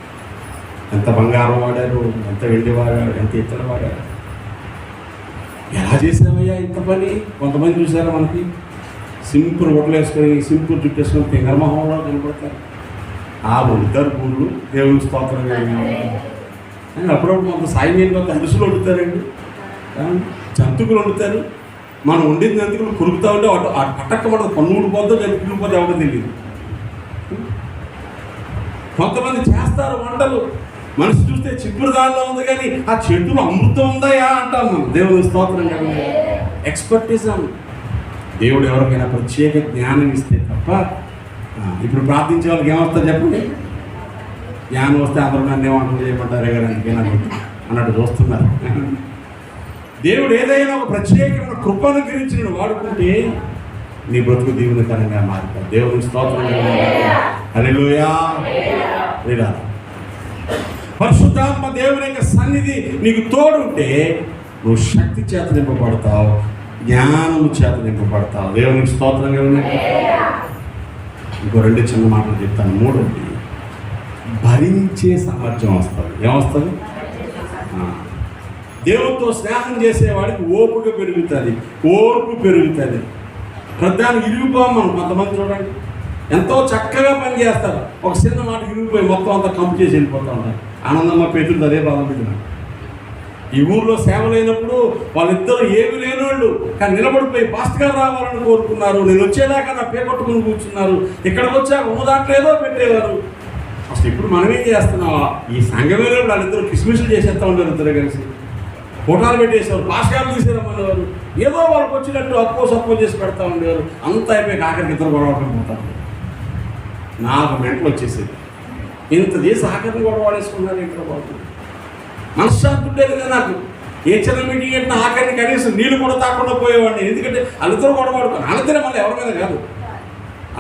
ఎంత బంగారం వాడారు, ఎంత వెండి వాడారు, ఎంత ఇతర వాడారు. ఎలా చేసామయ్యా ఇంత పని? కొంతమంది చూసారా, మనకి సింపుల్ బొట్టలు వేసుకొని, సింపుల్ జుట్టు వేసుకొని తెంగరమహంలో కనపడతారు. ఆ ఇద్దరు పూలు దేవుని స్తోత్రం. అప్పుడప్పుడు కొంత సాయినీళ్ళు అరుసులు వండుతారండి, జంతుకులు వండుతారు. మనం వండిన జంతుకులు కురుకుతూ ఉంటే పట్టక్కబడదు, పన్నుడు పోద్దో జంతుకులు పోతే ఎవడో తెలియదు. కొంతమంది చేస్తారు వంటలు, మనిషి చూస్తే చిక్కుడు దానిలో ఉంది కానీ ఆ చెట్టులో అమృతం ఉందాయా అంటాం మనం. దేవుని స్తోత్రం. కదా ఎక్స్పర్టిజం. దేవుడు ఎవరికైనా ప్రత్యేక జ్ఞానం ఇస్తే తప్ప, ఇప్పుడు ప్రార్థించే వాళ్ళకి ఏమొస్తుంది చెప్పండి? జ్ఞానం వస్తే అందరూ నన్ను ఏమంటారు, చేయమంటారే కదా అన్నట్టు చూస్తున్నారు. దేవుడు ఏదైనా ఒక ప్రత్యేకమైన కృపను గురించి వాడుకుంటే నీ బ్రతుకు దీవెనకరంగా మారుతాడు. దేవుని స్తోత్రం. హల్లెలూయా. పరిశుద్ధాత్మ దేవుని యొక్క సన్నిధి నీకు తోడుంటే నువ్వు శక్తి చేత నింపబడతావు, జ్ఞానము చేత నింపబడతావు. దేవునికి స్తోత్రంగా ఉన్నాయి. ఇంకో 2 చిన్న మాటలు చెప్తాను. 3వది, భరించే సామర్థ్యం వస్తుంది. ఏమొస్తుంది? దేవునితో స్నేహం చేసేవాడికి ఓపిక పెరుగుతుంది, ఓర్పు పెరుగుతుంది. ప్రధానికి ఇరిగిపోం మనం. కొంతమంది చూడండి ఎంతో చక్కగా పని చేస్తారు, ఒక చిన్న మాట ఇరిగిపోయి మొత్తం అంతా కంపు చేసి వెళ్ళిపోతూ ఉంటారు. ఆనందమ్మ పేతులు అదే ప్రారంభించినారు. ఈ ఊర్లో సేవలైనప్పుడు వాళ్ళిద్దరూ ఏమి లేనివాళ్ళు కానీ నిలబడిపోయి పాస్ట్ గారు రావాలని కోరుకున్నారు. నేను వచ్చేదాకా నా పేకొట్టుకుని కూర్చున్నారు. ఇక్కడికి వచ్చాక ఉన్నదాంట్లో ఏదో పెట్టేవారు. అసలు ఇప్పుడు మనమేం చేస్తున్నావా? ఈ సంఘమేలో వాళ్ళిద్దరూ కిస్మిస్లు చేసేస్తూ ఉండేవారు. ఇద్దరు కలిసి ఫోటోలు పెట్టేసేవారు, పాస్ట్ గారు తీసేరమ్మనేవారు. ఏదో వాళ్ళకి వచ్చినట్టు సప్పో చేసి పెడతా ఉండేవారు. అంతా అయిపోయి ఆఖరికి ఇద్దరు గొడవడం పోతారు. నాకు మెంటలు వచ్చేసేది. ఇంత చేసి ఆఖరిని గొడవ వాడేసుకున్నారు. ఇక్కడ బాబు మనశ్శాంతి ఉండేది కదా నాకు. ఏ చిన్న మీటింగ్ పెట్టినా ఆఖరిని కనీసం నీళ్ళు కూడా తాకుండా పోయేవాడిని. ఎందుకంటే వాళ్ళిద్దరూ గొడవ వాడుకోను. వాళ్ళిద్దరే మళ్ళీ ఎవరి మీద కాదు.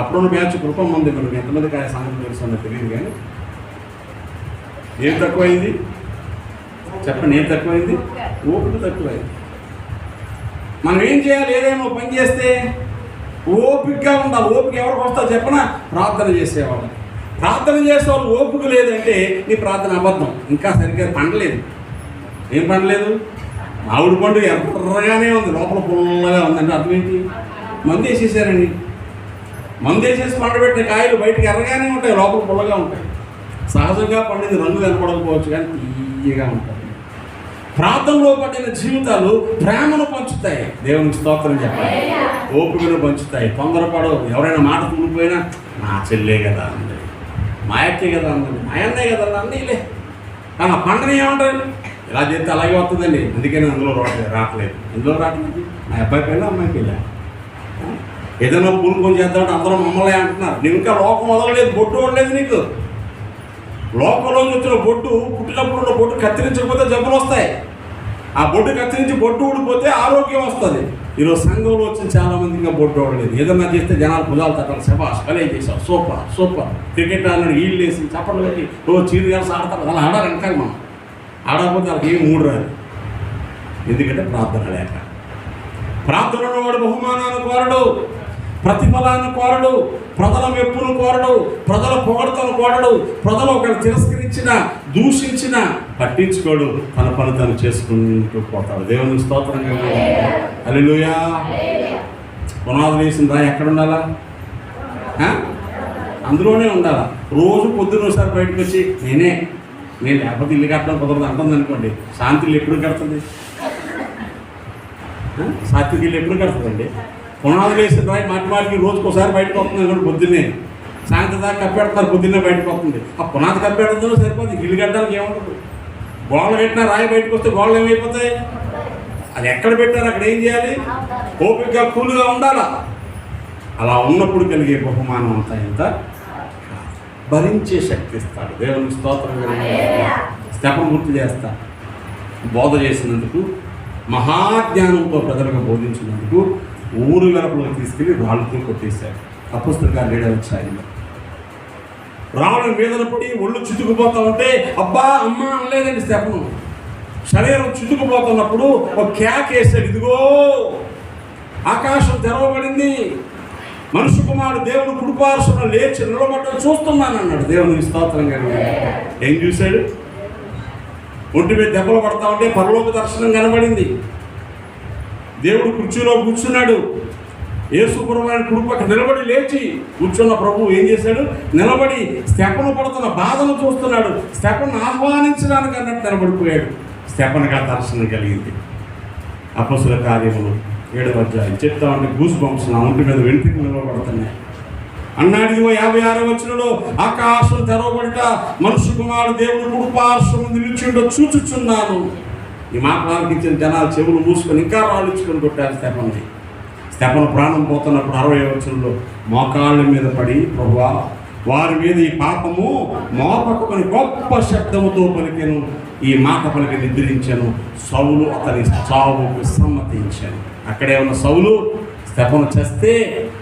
అప్పుడున్న బ్యాచ్ కృపం మంది మనకి ఎంతమందికి ఆయన సంగతి తెలుస్తుందో తెలియదు. కానీ ఏం తక్కువైంది చెప్పండి? ఏం తక్కువైంది? ఓపిక తక్కువైంది. మనం ఏం చేయాలి? ఏదైనా పని చేస్తే ఓపికగా ఉండాలి. ఓపిక ఎవరికి వస్తా చెప్పనా? ప్రార్థన చేసేవాళ్ళు. ప్రార్థన చేసేవాళ్ళు ఓపిక లేదంటే నీ ప్రార్థన అబద్ధం. ఇంకా సరిగ్గా పండలేదు. ఏం పండలేదు? మామిడి పండు ఎర్రగానే ఉంది, లోపల పుల్లగా ఉందంటే అర్థం ఏంటి? మందు వేసేసారండి. మందు వేసేసి పండబెట్టిన కాయలు బయటకు ఎర్రగానే ఉంటాయి, లోపల పుల్లగా ఉంటాయి. సహజంగా పండింది రంగు కనపడకపోవచ్చు కానీ తీయగా ఉంటాయి. ప్రార్థనలో పడిన జీవితాలు ప్రేమను పంచుతాయి. దేవునికి స్తోత్రం చెప్పాలి. ఓపికను పంచుతాయి. తొందరపడవు. ఎవరైనా మాట తుడిపోయినా నా చెల్లే కదా అండి, మా అక్కే కదా అన్నది, మా అన్నే కదా అన్నీలే. కానీ ఆ పంటని ఏమంటారు, ఇలా చేస్తే అలాగే వస్తుందండి, అందుకని అందులో రావట్లేదు. ఎందులో రావట్లేదు? మా అబ్బాయి పెళ్ళి అమ్మాయి పెళ్ళా, ఏదైనా పూనుకొని చేద్దామంటే అందరూ మమ్మల్ని అంటున్నారు. నువ్వు ఇంకా లోకం వదలలేదు, బొట్టు వదలలేదు. నీకు లోకంలోంచి వచ్చిన బొట్టు, పుట్టినప్పుడు ఉన్న బొట్టు కత్తిరించకపోతే జబ్బులు వస్తాయి. ఆ బొట్టు కత్తిరించి బొట్టు ఊడిపోతే ఆరోగ్యం వస్తుంది. ఈరోజు సంఘంలో వచ్చిన చాలామంది ఇంకా బొట్టు వదలలేదు. ఏదన్నా చేస్తే జనాలు భుజాలు తట్టాలి, శబాష్ భలే చేసావు, సూపర్ సూపర్. క్రికెట్ ఆడిన వీళ్ళు వేసి చప్పట్లు పెట్టి రోజు చీరు కలిసి ఆడతారు. అలా ఆడాలి అంటారు. మనం ఆడకపోతే వాళ్ళకి ఏమి మూడు రాదు. ఎందుకంటే ప్రార్థన లేక. ప్రార్థనలో వాడు బహుమానాన్ని కోరడు, ప్రతిఫలాన్ని కోరడు, ప్రజల మెప్పును కోరడు, ప్రజల పొగడతను కోరడు. ప్రజలు ఒకరు తిరస్కరించిన, దూషించిన పట్టించుకోడు. తన పని తను చేసుకుంటూ పోతాడు. దేవుని స్తోత్రంగా. హల్లెలూయా. పునాదులు వేసిన రాయి ఎక్కడ ఉండాలా? అందులోనే ఉండాలా. రోజు పొద్దున్న ఒకసారి బయటకు వచ్చి నేను లేకపోతే ఇల్లు కట్టడం కుదరదు అంటుంది అనుకోండి. శాంతి ఇల్లు ఎప్పుడు కడుతుంది? సాత్విక ఇల్లు ఎప్పుడు కడుతుందండి? పునాదులు వేసిన రాయి మాటికి రోజుకి ఒకసారి బయటకు వస్తుంది అనుకోండి. పొద్దున్నే సాయంత్రం దాకా కప్పెడతారు, పొద్దున్నే బయటకు వస్తుంది. ఆ పునాది కప్పెడతాలో సరిపోతుంది, ఇల్లు కట్టడానికి ఏముండదు. గోడలు పెట్టినా రాయి బయటకు వస్తే గోడలు ఏమైపోతాయి? అది ఎక్కడ పెట్టారు అక్కడ ఏం చేయాలి? ఓపికగా కూలుగా ఉండాలా. అలా ఉన్నప్పుడు కలిగే బహుమానం అంతా ఇంత భరించే శక్తి ఇస్తాడు. దేవునికి స్తోత్రం. స్తెపను గుర్తు చేస్తా. బోధ చేసినందుకు, మహాజ్ఞానంతో ప్రజలకు బోధించినందుకు ఊరు వెలుపలకు తీసుకెళ్ళి రాళ్ళతో కొట్టేశారు. అపొస్తలుల కార్యాలు 7వ అధ్యాయంలో రాళ్ళ మీదన పడి ఒళ్ళు చుట్టుకుపోతా ఉంటే అబ్బా అమ్మ అనలేదండి స్తెపను. శరీరం చుట్టుకుపోతున్నప్పుడు ఒక కేక వేశాడు. ఇదిగో ఆకాశం తెరవబడింది, మనుష్య కుమారుడు దేవుడు కుడిపార్శ్వన లేచి నిలబడ్డం చూస్తున్నాను అన్నాడు. దేవునికి స్తోత్రంగా. ఏం చూశాడు? ఒంటి మీద దెబ్బలు పడతా ఉంటే పరలోక దర్శనం కనబడింది. దేవుడు కుర్చీలో కూర్చున్నాడు. యేసు ప్రభువు కుడిపక్క నిలబడి లేచి కూర్చున్న ప్రభువు ఏం చేశాడు? నిలబడి స్తెపను పడుతున్న బాధను చూస్తున్నాడు. స్తెపను ఆహ్వానించడానికి అన్నట్టు నిలబడిపోయాడు. స్తెపనగా దర్శనం కలిగింది. అపొస్తలుల కార్యములు 7వ అధ్యాయం చెప్తా ఉంటే గూస్ బంప్స్ నా ఒంటి మీద వెంట్రుకలు నిలబడుతున్నాయి అన్నాడు. 56వ వచనంలో ఆకాశం తెరవబడిట, మనుష్య కుమారుడు దేవుడు కుడిపార్శ్వమున నిలిచిండో చూచుచున్నాను. ఈ మాట ఇచ్చిన జనాలు చెవులు మూసుకొని ఇంకా రాళ్ళించుకొని కొట్టారు స్తెపన్ని. స్తెపను ప్రాణం పోతున్నప్పుడు 60వ వచనంలో మోకాళ్ళ మీద పడి ప్రభువా వారి మీద ఈ పాపము మోపకమని గొప్ప శబ్దముతో పలికెను. ఈ మాట పలికి నిద్రించాను. సౌలు అతని చావుకు సమ్మతించాను. అక్కడే ఉన్న సౌలు స్తెపను చేస్తే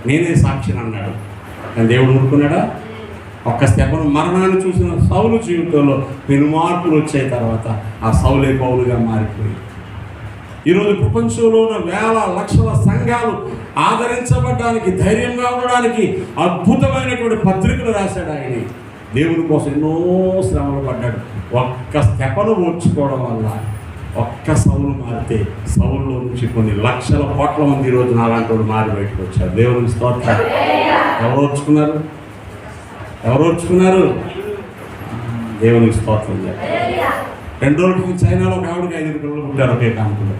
నేనే సాక్షిని అన్నాడు. కానీ దేవుడు ఊరుకున్నాడా? ఒక్క స్తెపను మరణాన్ని చూసిన సౌలు జీవితంలో పెను మార్పులు వచ్చాయి. తర్వాత ఆ సౌలే పౌలుగా మారిపోయి ఈరోజు ప్రపంచంలో ఉన్న వేల లక్షల సంఘాలు ఆదరించబడడానికి, ధైర్యంగా ఉండడానికి అద్భుతమైనటువంటి పత్రికలు రాశాడు ఆయన. దేవుని కోసం ఎన్నో శ్రమలు పడ్డాడు. ఒక్క స్తెపను ఓర్చుకోవడం వల్ల ఒక్క సౌలు మారితే సౌల్లో నుంచి కొన్ని లక్షల కోట్ల మంది ఈరోజు నాలాంటి వాడు మారి బయటకు వచ్చారు. దేవునికి స్తోత్రం. ఎవరు ఓర్చుకున్నారు? ఎవరు ఓర్చుకున్నారు? దేవునికి స్తోత్రం. 2 రోజుల క్రితం చైనాలో ఒక ఆవిడకి 5 పిల్లలు పుట్టారు ఒకే కానుకలో.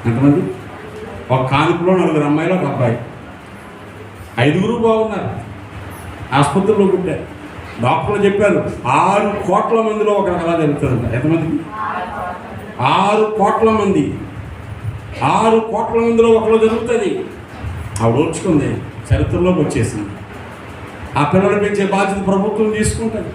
ఎంతమంది? ఒక కానుకలో 4 అమ్మాయిలు, ఒక అబ్బాయి. 5 బాగున్నారు. ఆసుపత్రిలో పుట్టారు. డాక్టర్లు చెప్పారు 6 కోట్ల మందిలో ఒకరికి అలా జరుగుతుందంట. ఎంతమందికి? 6 కోట్ల మంది. 6 కోట్ల మందిలో ఒకరు జరుగుతుంది. ఆవిడ ఓర్చుకుంది, చరిత్రలోకి వచ్చేసింది. ఆ పిల్లలు పెంచే బాధ్యత ప్రభుత్వం తీసుకుంటుంది.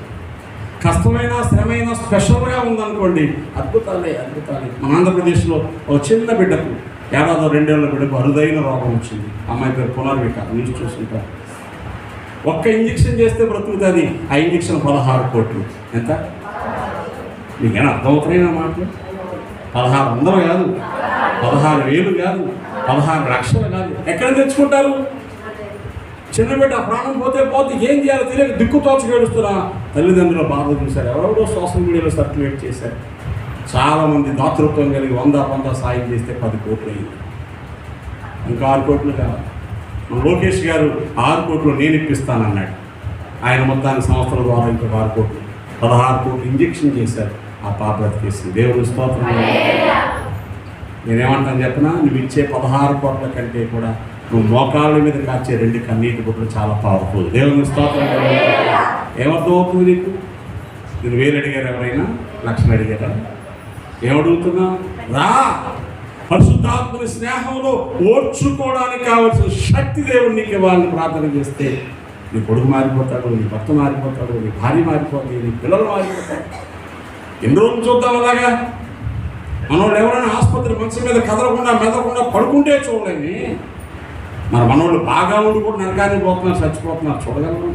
కష్టమైన, శ్రమైన, స్పెషల్గా ఉందనుకోండి, అద్భుతాలే అద్భుతాలే. మన ఆంధ్రప్రదేశ్లో ఒక చిన్న బిడ్డకు 1 ఏడాది 2 ఏళ్ళ బిడ్డకు అరుదైన రోగం వచ్చింది. అమ్మాయి పేరు పునర్విక. న్యూస్ చూసుకుంటారు. ఒక్క ఇంజక్షన్ చేస్తే బ్రతుకుతుంది. ఆ ఇంజక్షన్ 16 కోట్లు. ఎంత? మీకేనా అర్థమవుతున్నాయి నా మాటలు? 1600 కాదు, 16,000 కాదు, 16 లక్షలు కాదు. ఎక్కడ తెచ్చుకుంటారు? చిన్న బిడ్డ ప్రాణం పోతే ఏం చేయాలో తెలియక దిక్కు తోచకు ఏడుస్తున్నా తల్లిదండ్రుల బాధ చూశారు. ఎవరెవరో సోషల్ మీడియాలో సర్క్యులేట్ చేశారు. చాలామంది దాతృత్వం కలిగి 100 సాయం చేస్తే 10 కోట్లు అయింది. ఇంకా 6 కోట్లు కావాలి. లోకేష్ గారు 6 కోట్లు నేను ఇప్పిస్తానన్నాడు. ఆయన మొత్తానికి సంస్థల ద్వారా ఇంకా 6 కోట్లు 16 కోట్లు ఇంజెక్షన్ చేశారు. ఆ పాప బ్రతికేసింది. దేవుని స్తోత్రం. నేనేమంటాను చెప్పినా, నువ్వు ఇచ్చే 16 కోట్ల కంటే కూడా నువ్వు మోకాళ్ళ మీద కాచే 2 కన్నీటి బుట్టలు చాలా పవర్ఫుల్. దేవుని స్తోత్రం. ఏమర్థం అవుతుంది నీకు? నేను 1000 అడిగారు, ఎవరైనా లక్షలు అడిగారా? ఏమడుగుతున్నా? రా, పరిశుద్ధాత్మని స్నేహంలో ఓర్చుకోవడానికి కావాల్సిన శక్తి దేవుడు నీకు ఇవ్వాలని ప్రార్థన చేస్తే నీ కొడుకు మారిపోతాడు, నీ భర్త మారిపోతాడు, నీ భార్య మారిపోతాయి, నీ పిల్లలు మారిపోతాడు. ఎన్ని రోజులు చూద్దాం అలాగా? మనోళ్ళు ఎవరైనా ఆసుపత్రి మంచం మీద కదలకుండా మెదలకుండా పడుకుంటే చూడలేని, మరి మనోళ్ళు బాగా ఉండి కూడా నరకానికి పోతున్నారు, చచ్చిపోతున్నారు. చూడగలము?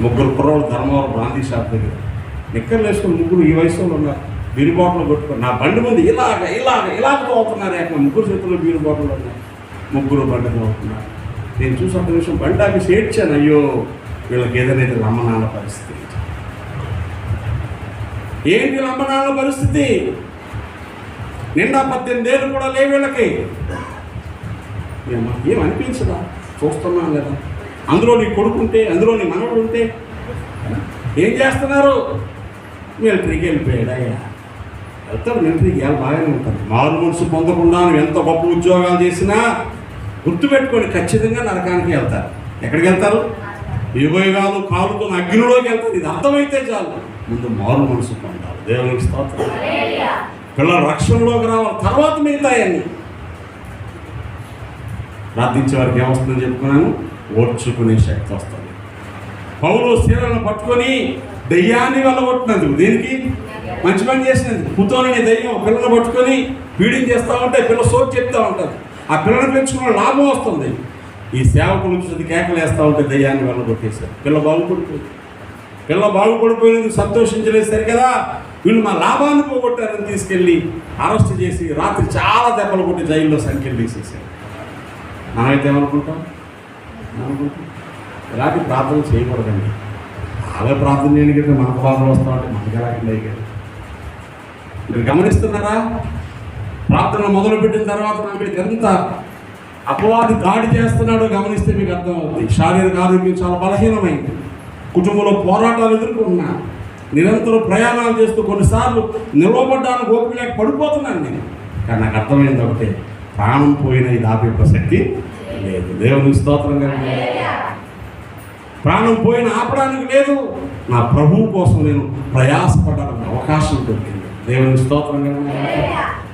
3 కుర్రోళ్ళు ధర్మవరం బ్రాంతి షాప్ దగ్గర నిక్కర్లు వేసుకుని 3 ఈ వయసులో ఉన్నారు. బీరు బాటిల్ కొట్టుకొని నా బండి ముందు ఇలాగ తోగుతున్నారు. 3 చేతుల్లో బీరు బాటిల్ ఉన్నాయి. 3 బండి తోగుతున్నారు. నేను చూసి ఒక నిమిషం బండి ఆఫీస్ ఏడ్చాను. అయ్యో, వీళ్ళకి ఏదైతే లమ్మనాన్న పరిస్థితి. ఏంటి లమ్మనాన్న పరిస్థితి? నిండా 18 ఏళ్ళు కూడా లేవు వీళ్ళకి. ఏమనిపించదా? చూస్తున్నాను కదా. అందులో నీ కొడుకుంటే, అందులో నీ మనవడు ఉంటే ఏం చేస్తున్నారు? మిలిటరీకి వెళ్ళిపోయాడు. అయ్యా వెళ్తాడు మిలిటరీకి, ఎలా బాగానే ఉంటారు. మారు మనసు పొందకుండా నువ్వు ఎంత గొప్ప ఉద్యోగాలు చేసినా గుర్తుపెట్టుకొని ఖచ్చితంగా నరకానికి వెళ్తారు. ఎక్కడికి వెళ్తారు? యుగయుగాలు కాలుతో అగ్నిలోకి వెళ్తారు. ఇది అర్థమైతే చాలు. ముందు మారు మనసు పొందాలి. దేవునికి స్తోత్రం. పిల్లలు రక్షణలోకి రావాలి, తర్వాత మిగతాయన్నీ. ప్రార్థించే వారికి ఏమొస్తుందని చెప్పుకున్నాను? ఓర్చుకునే శక్తి వస్తుంది. పౌలు శీలను పట్టుకొని దెయ్యాన్ని వెళ్ళగొట్టినందుకు, దేనికి? మంచి పని చేసినందుకు. పుతోని దెయ్యం పిల్లలు పట్టుకొని ఫీడింగ్ చేస్తూ ఉంటే పిల్ల సోకి చెప్తూ ఉంటుంది. ఆ పిల్లని పెంచుకున్న లాభం వస్తుంది. ఈ సేవకులు చూసి కేకలు వేస్తూ ఉంటే దెయ్యాన్ని వెళ్ళగొట్టేశారు. పిల్ల బాగుపడిపోయినందుకు సంతోషించలేదు సరి కదా. వీళ్ళు మా లాభాన్ని పోగొట్టారని తీసుకెళ్ళి అరెస్ట్ చేసి రాత్రి చాలా దెబ్బలు కొట్టి జైల్లో సంఖ్యలు తీసేసారు. మనమైతే ఏమనుకుంటాం? ఇలాంటి ప్రార్థన చేయకూడదండి. బాగా ప్రార్థన చేయని కదా మనకు బాధలు వస్తూ ఉంటే మనకి ఎలాగండి అయ్యారు. మీరు గమనిస్తున్నారా? ప్రార్థన మొదలుపెట్టిన తర్వాత మనకి ఎంత అపవాది దాడి చేస్తున్నాడో గమనిస్తే మీకు అర్థమవుతుంది. శారీరక ఆరోగ్యం చాలా బలహీనమైంది. కుటుంబంలో పోరాటాలు ఎదుర్కొన్నా, నిరంతరం ప్రయాణాలు చేస్తూ కొన్నిసార్లు నిలవబడ్డానికి ఓపిక లేక పడిపోతున్నాను నేను. కానీ నాకు అర్థమైంది ఒకటే, ప్రాణం పోయిన ఇది ఆపే ప్రసక్తి లేదు. దేవుని స్తోత్రంగా. ప్రాణం పోయిన ఆపడానికి లేదు. నా ప్రభువు కోసం నేను ప్రయాసపడడానికి అవకాశం దొరికింది. దేవుని స్తోత్రంగా.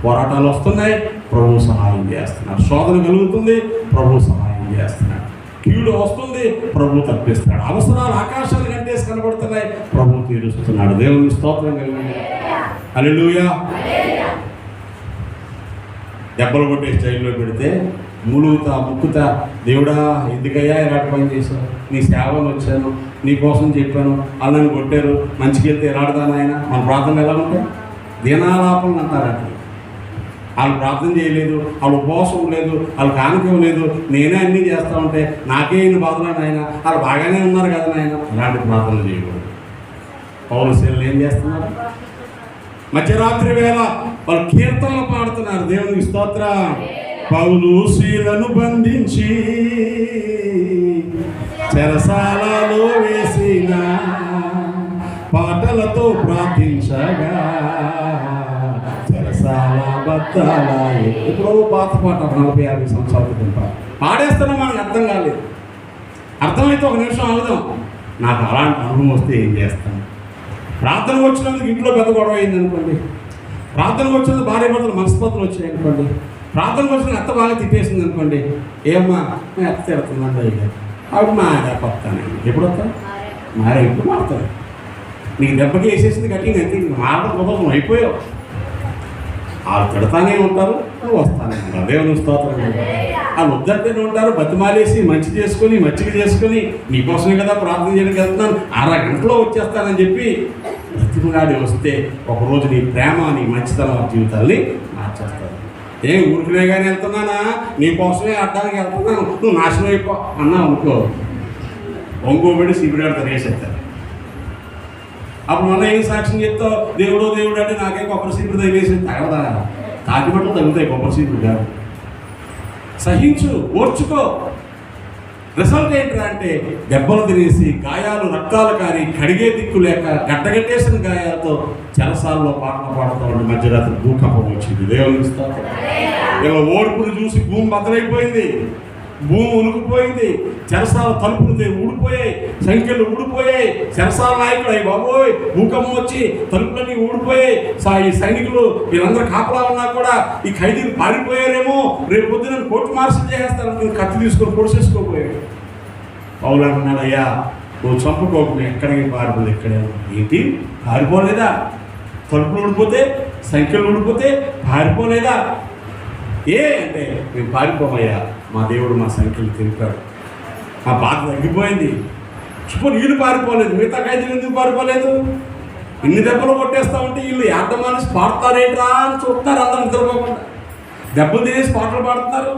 పోరాటాలు వస్తున్నాయి, ప్రభువు సహాయం చేస్తున్నాడు. శోధన కలుగుతుంది, ప్రభువు సహాయం చేస్తున్నాడు. కీడు వస్తుంది, ప్రభువు తప్పిస్తాడు. అవసరాలు ఆకాశాలు గంటేసి కనబడుతున్నాయి, ప్రభువు తీరుస్తున్నాడు. దేవుని స్తోత్రం కలిగింది. హల్లెలూయా. దెబ్బలు కొట్టేసి జైల్లో పెడితే ముక్కుతా, దేవుడా ఎందుకయ్యా ఇలాంటి పని చేశావు? నీ సేవలు వచ్చాను, నీ కోసం చెప్పాను, వాళ్ళని కొట్టారు, మంచికి వెళ్తే ఎలాడదాను ఆయన. మన ప్రార్థనలు ఎలా ఉంటాయి? దీనాలాపనలు అంటారంట. వాళ్ళు ప్రార్థన చేయలేదు, వాళ్ళు ఉపవాసం లేదు, వాళ్ళు కానుకం లేదు, నేనే అన్నీ చేస్తూ ఉంటే నాకే ఇన్ని బాధలు ఆయన, వాళ్ళు బాగానే ఉన్నారు కదా నాయన. ఇలాంటి ప్రార్థనలు చేయకూడదు. పౌలు శీలలు ఏం చేస్తున్నారు? మధ్యరాత్రి వేళ వాళ్ళు కీర్తనలు పాడుతున్నారు. దేవునికి స్తోత్రం. పౌలు శీలను బంధించి చెరసాలలో వేసిన పాటలతో ప్రార్థించగా చెరసాల బద్దల. ఎప్పుడో పాత పాట 40-50 సంవత్సరాల క్రితం పాడేస్తున్నాం, మనకు అర్థం కాలేదు. అర్థమైతే ఒక నిమిషం అవుదాం. నాకు అలాంటి అనుభవం వస్తే ఏం చేస్తాను? ప్రార్థనకు వచ్చినందుకు ఇంట్లో పెద్ద గొడవ అయింది అనుకోండి, ప్రార్థనకు వచ్చినందుకు భార్య భర్తలు మనస్పర్ధలు వచ్చాయి అనుకోండి, ప్రార్థనకు వచ్చిన అత్త బాగా తిట్టేసింది అనుకోండి, ఏమ్మా నేను అత్త తిడుతున్నాను అయ్యా, అప్పుడు మా కొత్తానండి. ఎప్పుడు వస్తా? మారే ఎప్పుడు మారుతుంది. నీకు దెబ్బకి వేసేసింది గట్టిగా అయితే మారడం కుదరదు, అయిపోయావు. వాళ్ళు తిడతానే ఉంటారు, నువ్వు వస్తానే ఉంటావు. దేవుని స్తోత్రం. వాళ్ళు వద్దంటేనే ఉంటారు, బతిమాలేసి మంచి చేసుకొని మచ్చిక చేసుకొని నీకోసమే కదా ప్రార్థన చేయడానికి వెళ్తున్నాను, 6 గంటలో వచ్చేస్తానని చెప్పి బతిమలాడి వస్తే ఒకరోజు నీ ప్రేమ, నీ మంచితనం జీవితాన్ని మార్చేస్తారు. ఏం ఊరికినే కానీ వెళ్తున్నానా, నీకోసమే అడ్డానికి వెళ్తున్నాను, నువ్వు నాశనం అయిపో అన్నావు అనుకో, ఒంగోబడి సిబిడాడు తరిగేసేస్తారు. అప్పుడు మళ్ళీ ఏం సాక్ష్యం చెప్తావు? దేవుడు అంటే నాకే కొబ్బరి సీపుడు తగిలేసి తగలదా? తాటి బట్టలు తగ్గుతాయి, కొబ్బరి సీపుడు కాదు. సహించు, ఓర్చుకో. రిజల్ట్ ఏంట్రా అంటే దెబ్బలు తినేసి గాయాలు రక్తాలు కారి కడిగే దిక్కు లేక గడ్డగట్టేసిన గాయాలతో చెరసాల్లో పాటలు పాడుతూ ఉంటే మధ్యరాత్రి భూకంపం వచ్చింది. దేవుని స్తోత్రం. ఇలా ఓర్పును చూసి భూమి బద్దలైపోయింది, భూమి ఉనుకుపోయింది, చెరసాల తలుపులు ఊడిపోయాయి, సంఖ్యలు ఊడిపోయాయి. చెరసాల నాయకుడు అయ్యి బాబోయ్ భూకంపం వచ్చి తలుపులన్నీ ఊడిపోయాయి. ఈ సైనికులు వీళ్ళందరూ కాపలా ఉన్నా కూడా ఈ ఖైదీలు పారిపోయారేమో, రేపు పొద్దున కోర్టు మార్షల్ చేసేస్తారని కత్తి తీసుకొని పొడిసేసుకోపోయాడు. పౌలు అన్నాడు, అయ్యా నువ్వు చంపుకోకుండా ఎక్కడికి పారిపోదు, ఎక్కడే ఏంటి పారిపోలేదా? తలుపులు ఊడిపోతే సంఖ్యలు ఊడిపోతే పారిపోలేదా? ఏ అంటే మేము పారిపోమయ్యా, మా దేవుడు మా సంఖ్యలు తెలిపాడు, మా బాధ తగ్గిపోయింది. ఇప్పుడు వీళ్ళు పారిపోలేదు, మిగతా ఖైదీలు ఎందుకు పారిపోలేదు? ఇన్ని దెబ్బలు కొట్టేస్తా ఉంటే వీళ్ళు యాట మనిషి పాడతారేట్రా అని చూస్తారు. అందరూ నిద్రపోకుండా దెబ్బలు తినేసి పాటలు పాడుతున్నారు.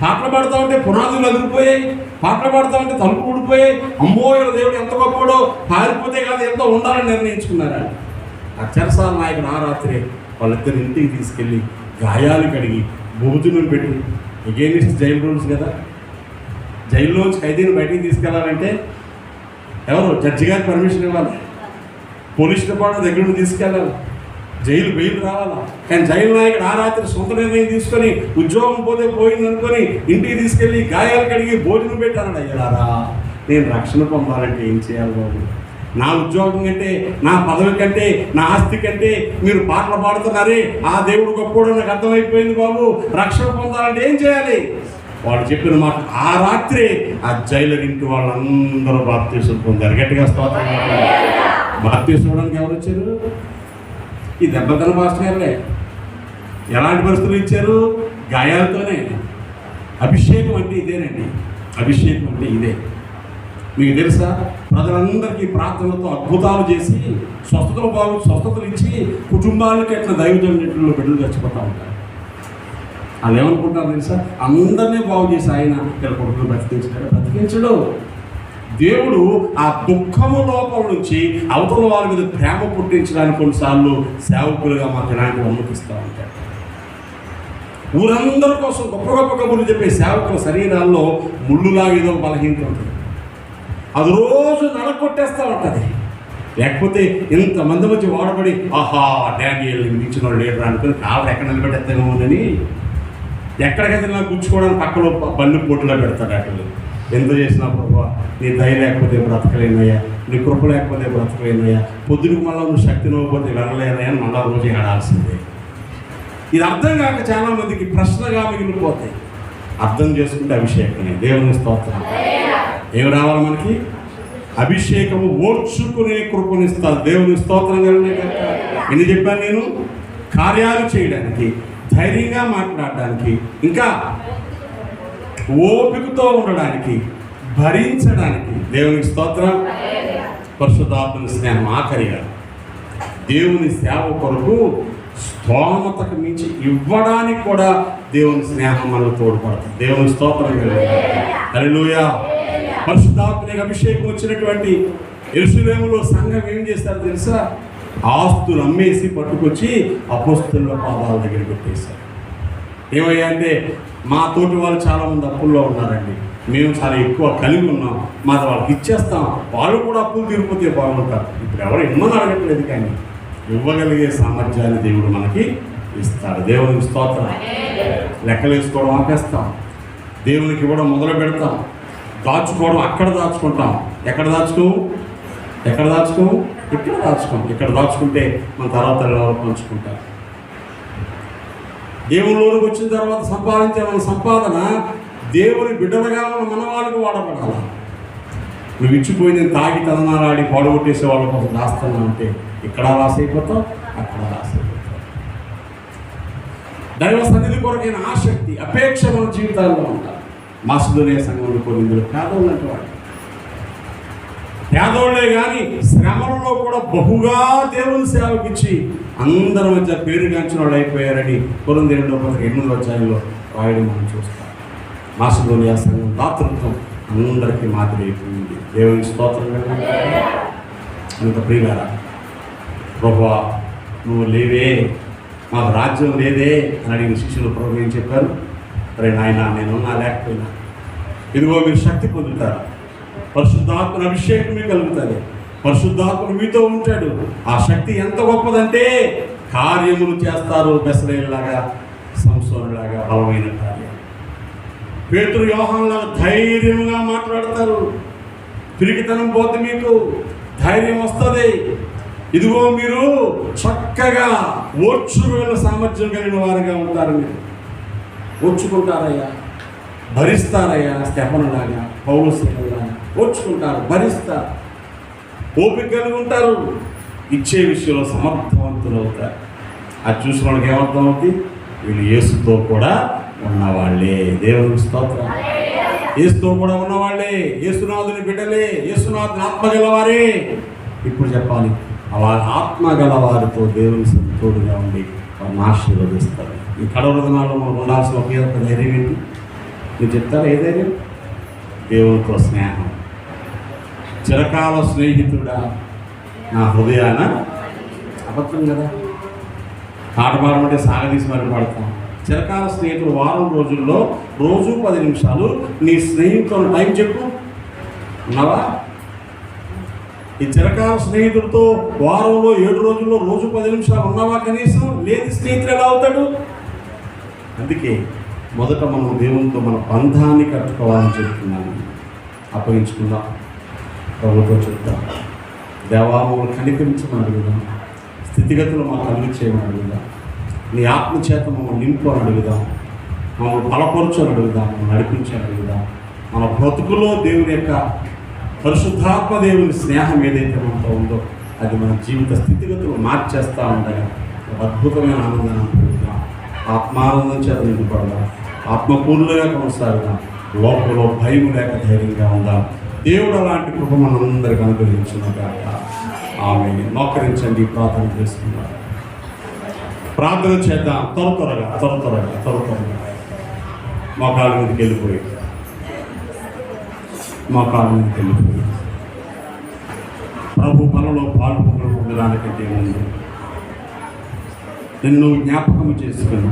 పాటలు పాడుతూ ఉంటే పునాదులు అదిరిపోయాయి, పాటలు పాడుతూ ఉంటే తలుపు ఊడిపోయాయి. అమ్మో వీళ్ళ దేవుడు ఎంత గొప్పడో, పారిపోతే కాదు ఎంతో ఉండాలని నిర్ణయించుకున్నారా. ఆ చెరసాల నాయకుడు ఆ రాత్రి వాళ్ళిద్దరు ఇంటికి తీసుకెళ్ళి గాయాలు కడిగి భోజనం పెట్టి, ఎగైనిస్ట్ జైలు రూల్స్ కదా, జైల్లోంచి ఖైదీని బయటికి తీసుకెళ్ళాలంటే ఎవరు జడ్జి గారికి పర్మిషన్ ఇవ్వాలి, పోలీస్ డిపార్ట్మెంట్ దగ్గర నుండి తీసుకెళ్ళాలి, బెయిల్ రావాలా. కానీ జైలు నాయకుడు ఆ రాత్రి సొంత నిర్ణయం తీసుకొని ఉద్యోగం పోతే పోయింది అనుకొని ఇంటికి తీసుకెళ్ళి గాయాలు కడిగి భోజనం పెట్టాను. అయ్యారా నేను రక్షణ పొందాలంటే ఏం చేయాలి బాబు? నా ఉద్యోగం కంటే, నా పదవి కంటే, నా ఆస్తి కంటే మీరు పాటలు పాడుతున్నారే, ఆ దేవుడు గొప్పడు నాకు అర్థమైపోయింది బాబు. రక్షణ పొందాలంటే ఏం చేయాలి? వాడు చెప్పిన మాట ఆ రాత్రి ఆ జైలర్ ఇంటి వాళ్ళందరూ బాప్తీసం పొందారు. గట్టిగా స్తోత్రం. బాప్తీసం ఇవ్వడానికి ఎవరు వచ్చారు? ఈ దెబ్బతన మాస్టర్ గారులే. ఎలాంటి పరిస్థితులు ఇచ్చారు? గాయాలతోనే. అభిషేకం అంటే ఇదేనండి, అభిషేకం అంటే ఇదే. మీకు తెలుసా, ప్రజలందరికీ ప్రార్థనలతో అద్భుతాలు చేసి స్వస్థతలు ఇచ్చి కుటుంబానికి ఎట్లా దైవజనుల్లో బిడ్డలు చచ్చిపోతూ ఉంటారు. వాళ్ళు ఏమనుకుంటారు తెలుసా? అందరినీ బాగు చేసి ఆయన ఇక్కడ కొడుకులు బ్రతికించడు. దేవుడు ఆ దుఃఖము లోపల నుంచి అవతల వాళ్ళ మీద ప్రేమ పుట్టించడానికి కొన్నిసార్లు సేవకులుగా మా జనానికి అనుమతిస్తూ ఉంటాడు. ఊరందరి కోసం గొప్ప గొప్ప కబుర్లు చెప్పే సేవకుల శరీరాల్లో ముళ్ళులాగా ఏదో బలహీనత ఉంటుంది. అది రోజు నడకొట్టేస్తూ ఉంటుంది. లేకపోతే ఇంతమంది వచ్చి వాడబడి ఆహా డానియేల్ మించిన వాళ్ళు లేడరా అనుకుని కాళ్ళు ఎక్కడ నిలబెట్టేస్తామో అని ఎక్కడికైతే నాకు గుచ్చుకోవడానికి పక్కలో బళ్ళు పోటులో పెడతాడు. అక్కడ ఎంత చేసినా ప్రభావ నీ దయ లేకపోతే బ్రతకలేనయ్యా, నీ కృప లేకపోతే బ్రతకలేనయ్యా, పొద్దుకు మళ్ళీ నువ్వు శక్తి ఇవ్వకపోతే వెళ్ళలేనయ్యా అని మళ్ళా రోజు ఆడాల్సిందే. ఇది అర్థం కాక చాలామందికి ప్రశ్నగా మిగిలిపోతాయి. అర్థం చేసుకుంటే అభిషేకమే. దేవుని స్తోత్రం. ఏమి రావాలి మనకి? అభిషేకము. ఓర్చుకునే కృపనిస్తారు. దేవుని స్తోత్రం. ఎన్ని చెప్పాను నేను? కార్యాలు చేయడానికి, ధైర్యంగా మాట్లాడడానికి, ఇంకా ఓపికతో ఉండడానికి, భరించడానికి. దేవునికి స్తోత్రం. పరిశుద్ధాత్మ స్నేహం. ఆఖరిగా దేవుని సేవ కొరకు స్తోమతకు మించి ఇవ్వడానికి కూడా దేవుని స్నేహం మనకు తోడ్పడుతుంది. దేవుని స్తోత్రం. హల్లెలూయా. పరిశుద్ధాత్మకి అభిషేకం వచ్చినటువంటి యెరూషలేములో సంఘం ఏం చేస్తారో తెలుసా? ఆస్తులు అమ్మేసి పట్టుకొచ్చి అపోస్తలుల పాదాల దగ్గర పెట్టేశారు. ఏమయ్యా అంటే మా తోటి వాళ్ళు చాలామంది అప్పుల్లో ఉన్నారండి, మేము చాలా ఎక్కువ కలిగి ఉన్నాం, మాది వాళ్ళకి ఇచ్చేస్తాం, వాళ్ళు కూడా అప్పులు తీరిపోతే బాగుంటారు. ఇప్పుడు ఎవరు ఇమ్మని అడగట్లేదు, కానీ ఇవ్వగలిగే సామర్థ్యాన్ని దేవుడు మనకి ఇస్తాడు. దేవునికి స్తోత్రం. లెక్కలు వేసుకోవడం ఆపేస్తాం, దేవునికి ఇవ్వడం మొదలు పెడతాం. దాచుకోవడం అక్కడ దాచుకుంటాం. ఎక్కడ దాచుకోము? ఇక్కడ దాచుకుంటే మన తర్వాత ఎవరు పంచుకుంటారు. దేవుళ్ళలోకి వచ్చిన తర్వాత సంపాదించే మన సంపాదన దేవుని బిడ్డలుగా మన వాళ్ళకి వాడబడాలి. నువ్వు ఇచ్చిపోయింది తాగి తదనాలాడి పాడుగొట్టేసే వాళ్ళ కోసం రాస్తాను అంటే ఇక్కడ లాస్ అయిపోతావు, అక్కడ లాస్ అయిపోతావు. దైవ సన్నిధి కొరకైన ఆసక్తి, అపేక్ష మన జీవితాల్లో ఉండాలి. మాసిదోనియా సంఘంలో కొన్ని పేదోళ్ళు అంటే వాళ్ళు పేదోళ్లే కానీ శ్రమలలో కూడా బహుగా దేవుని సేవకిచ్చి అందరి మధ్య పేరుగాంచిన వాళ్ళు అయిపోయారని కొరింథీయుల 2 అధ్యాయంలో రాయడం మనం చూస్తాం. మాసిదోనియా సంఘం దాతృత్వం అందరికీ మాదిరి అయిపోయింది. దేవుని స్తోత్రం. అంత ప్రియులారా, ప్రభువా నువ్వు లేవే, మాకు రాజ్యం లేదే అని అడిగిన శిష్యులు ప్రభు ఏం చెప్పారు? అరే నాయన నేనున్నా లేకపోయినా ఇదిగో మీరు శక్తి పొందుతారు. పరిశుద్ధాత్మ అభిషేకం మీకు కలుగుతుంది. పరిశుద్ధాత్మ మీతో ఉంటాడు. ఆ శక్తి ఎంత గొప్పదంటే కార్యములు చేస్తారు. బెసలేలాగా, సంసోనులాగా బలమైన కార్యం. పేతురు యోహానులాగా ధైర్యంగా మాట్లాడతారు. పిరికితనం పోతే మీకు ధైర్యం వస్తుంది. ఇదిగో మీరు చక్కగా ఓర్చుకునే సామర్థ్యం కలిగిన వారుగా ఉంటారు. మీరు ఓర్చుకుంటారయ్యా, భరిస్తారయ్యా. స్టెఫనులాగా, పౌలులాగా ఓర్చుకుంటారు, భరిస్తారు, ఓపిక కలిగి ఉంటారు. ఇచ్చే విషయంలో సమర్థవంతులు అవుతారు. అది చూసిన వాళ్ళకి ఏమర్థం అవుతుంది? వీళ్ళు యేసుతో కూడా ఉన్నవాళ్ళే. దేవునికి స్తోత్రం. యేసుతో కూడా ఉన్నవాళ్ళే, యేసునాథుని బిడ్డలే, యేసునాథుని ఆత్మ గలవారే. ఇప్పుడు చెప్పాలి, వారి ఆత్మ గలవారితో దేవుని తోడుగా ఉండి వారిని ఆశీర్వదిస్తారు. ఈ కడవర దినాల్లో మనం ఉండాల్సిన ఒకే ఒక ధైర్యం ఏంటి? మీరు చెప్తారా ఏ ధైర్యం? దేవునితో స్నేహం. చిరకాల స్నేహితుడా నా హృదయాన, అబద్ధం కదా, పాట పాడమంటే సాగదీసి మరి పాడతాం. చిరకాల స్నేహితుడు వారం రోజుల్లో రోజు 10 నిమిషాలు నీ స్నేహితులతో టైం చెప్పు. ఉన్నావా? ఈ చిరకాల స్నేహితుడితో వారంలో 7 రోజుల్లో రోజు 10 నిమిషాలు ఉన్నావా? కనీసం లేదు. స్నేహితుడు ఎలా అవుతాడు? అందుకే మొదట మనం దేవునితో మన బంధాన్ని కట్టుకోవాలని చెప్తున్నాను. అప్పగించుకుందాం, ప్రభుతో చెప్తాం. దేవా మమ్మల్ని కనికరించమని అడుగుదాం. స్థితిగతులు మాకు కలుగు చేయమని అడుగుదాం. నీ ఆత్మ చేత మమ్మల్ని నింపుని అడుగుదాం. మమ్మల్ని బలపరచని అడుగుదాం. మమ్మల్ని నడిపించని అడుగుదాం. మన బ్రతుకులో దేవుని యొక్క పరిశుద్ధాత్మ దేవుని స్నేహం ఏదైతే మనతో ఉందో అది మన జీవిత స్థితిగతులు మార్చేస్తూ ఉండగా ఒక అద్భుతమైన ఆనందాన్ని అనుకుంటున్నాం. ఆత్మానందం చేత నింపబడదాం. ఆత్మపూర్ణంగా కొనసాగుదాం. లోపల భయం లేక ధైర్యంగా ఉందాం. దేవుడు అలాంటి కృప మనందరికీ అనుగ్రహించుగాక. ఆమె మోకరించండి, ప్రార్థన చేసుకుందాం. ప్రార్థన చేద్దాం. త్వరగా మోకాళ్ళ మీదకి వెళ్ళిపోయి ప్రభు పనులో పొందడానికంటే ముందు నిన్ను జ్ఞాపకం చేసుకుని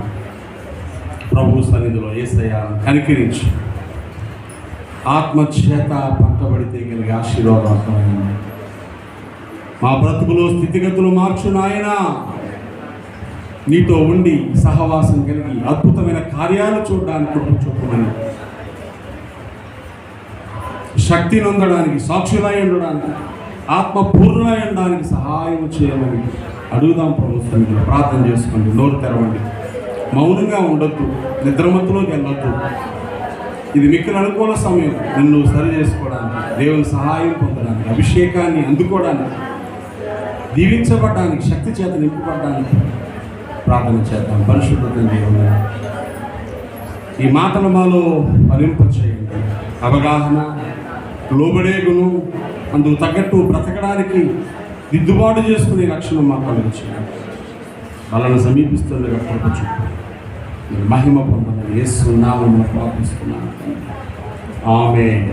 ప్రభు సన్నిధిలో యేసయ్యను కనికరించి ఆత్మచేత పట్టబడితే కలిగే ఆశీర్వాదమైంది. మా బ్రతుకులో స్థితిగతులు మార్చు నాయనా. నీతో ఉండి సహవాసం కలిగి అద్భుతమైన కార్యాలు చూడడానికి కృప చూపమని, శక్తి నొందడానికి, సాక్షులై ఉండడానికి, ఆత్మపూర్ణమై ఉండడానికి సహాయం చేయమని అడుగుదాం. ప్రభుత్వం ప్రార్థన చేసుకోండి. నోరు తెరవండి. మౌనంగా ఉండొద్దు. నిద్రమత్తులోకి వెళ్ళొద్దు. ఇది మీకు అనుకూల సమయం. నిన్ను సరి చేసుకోవడానికి, దేవుని సహాయం పొందడానికి, అభిషేకాన్ని అందుకోవడానికి, దీవించబడ్డానికి, శక్తి చేత నింపబడ్డానికి ప్రార్థన చేద్దాం. పరిశుద్ధత దేవుని ఈ మాటలు మాలో ఫలింపచేయండి. అవగాహన, లోబడే గుణం, అందుకు తగ్గట్టు బ్రతకడానికి దిద్దుబాటు చేసుకునే లక్షణం మాకు కలిగించండి. వాళ్ళని సమీపిస్తుండగా కృపచు మహిమ పొందమని యేసు నామమున ప్రార్థిస్తున్నాను. ఆమేన్.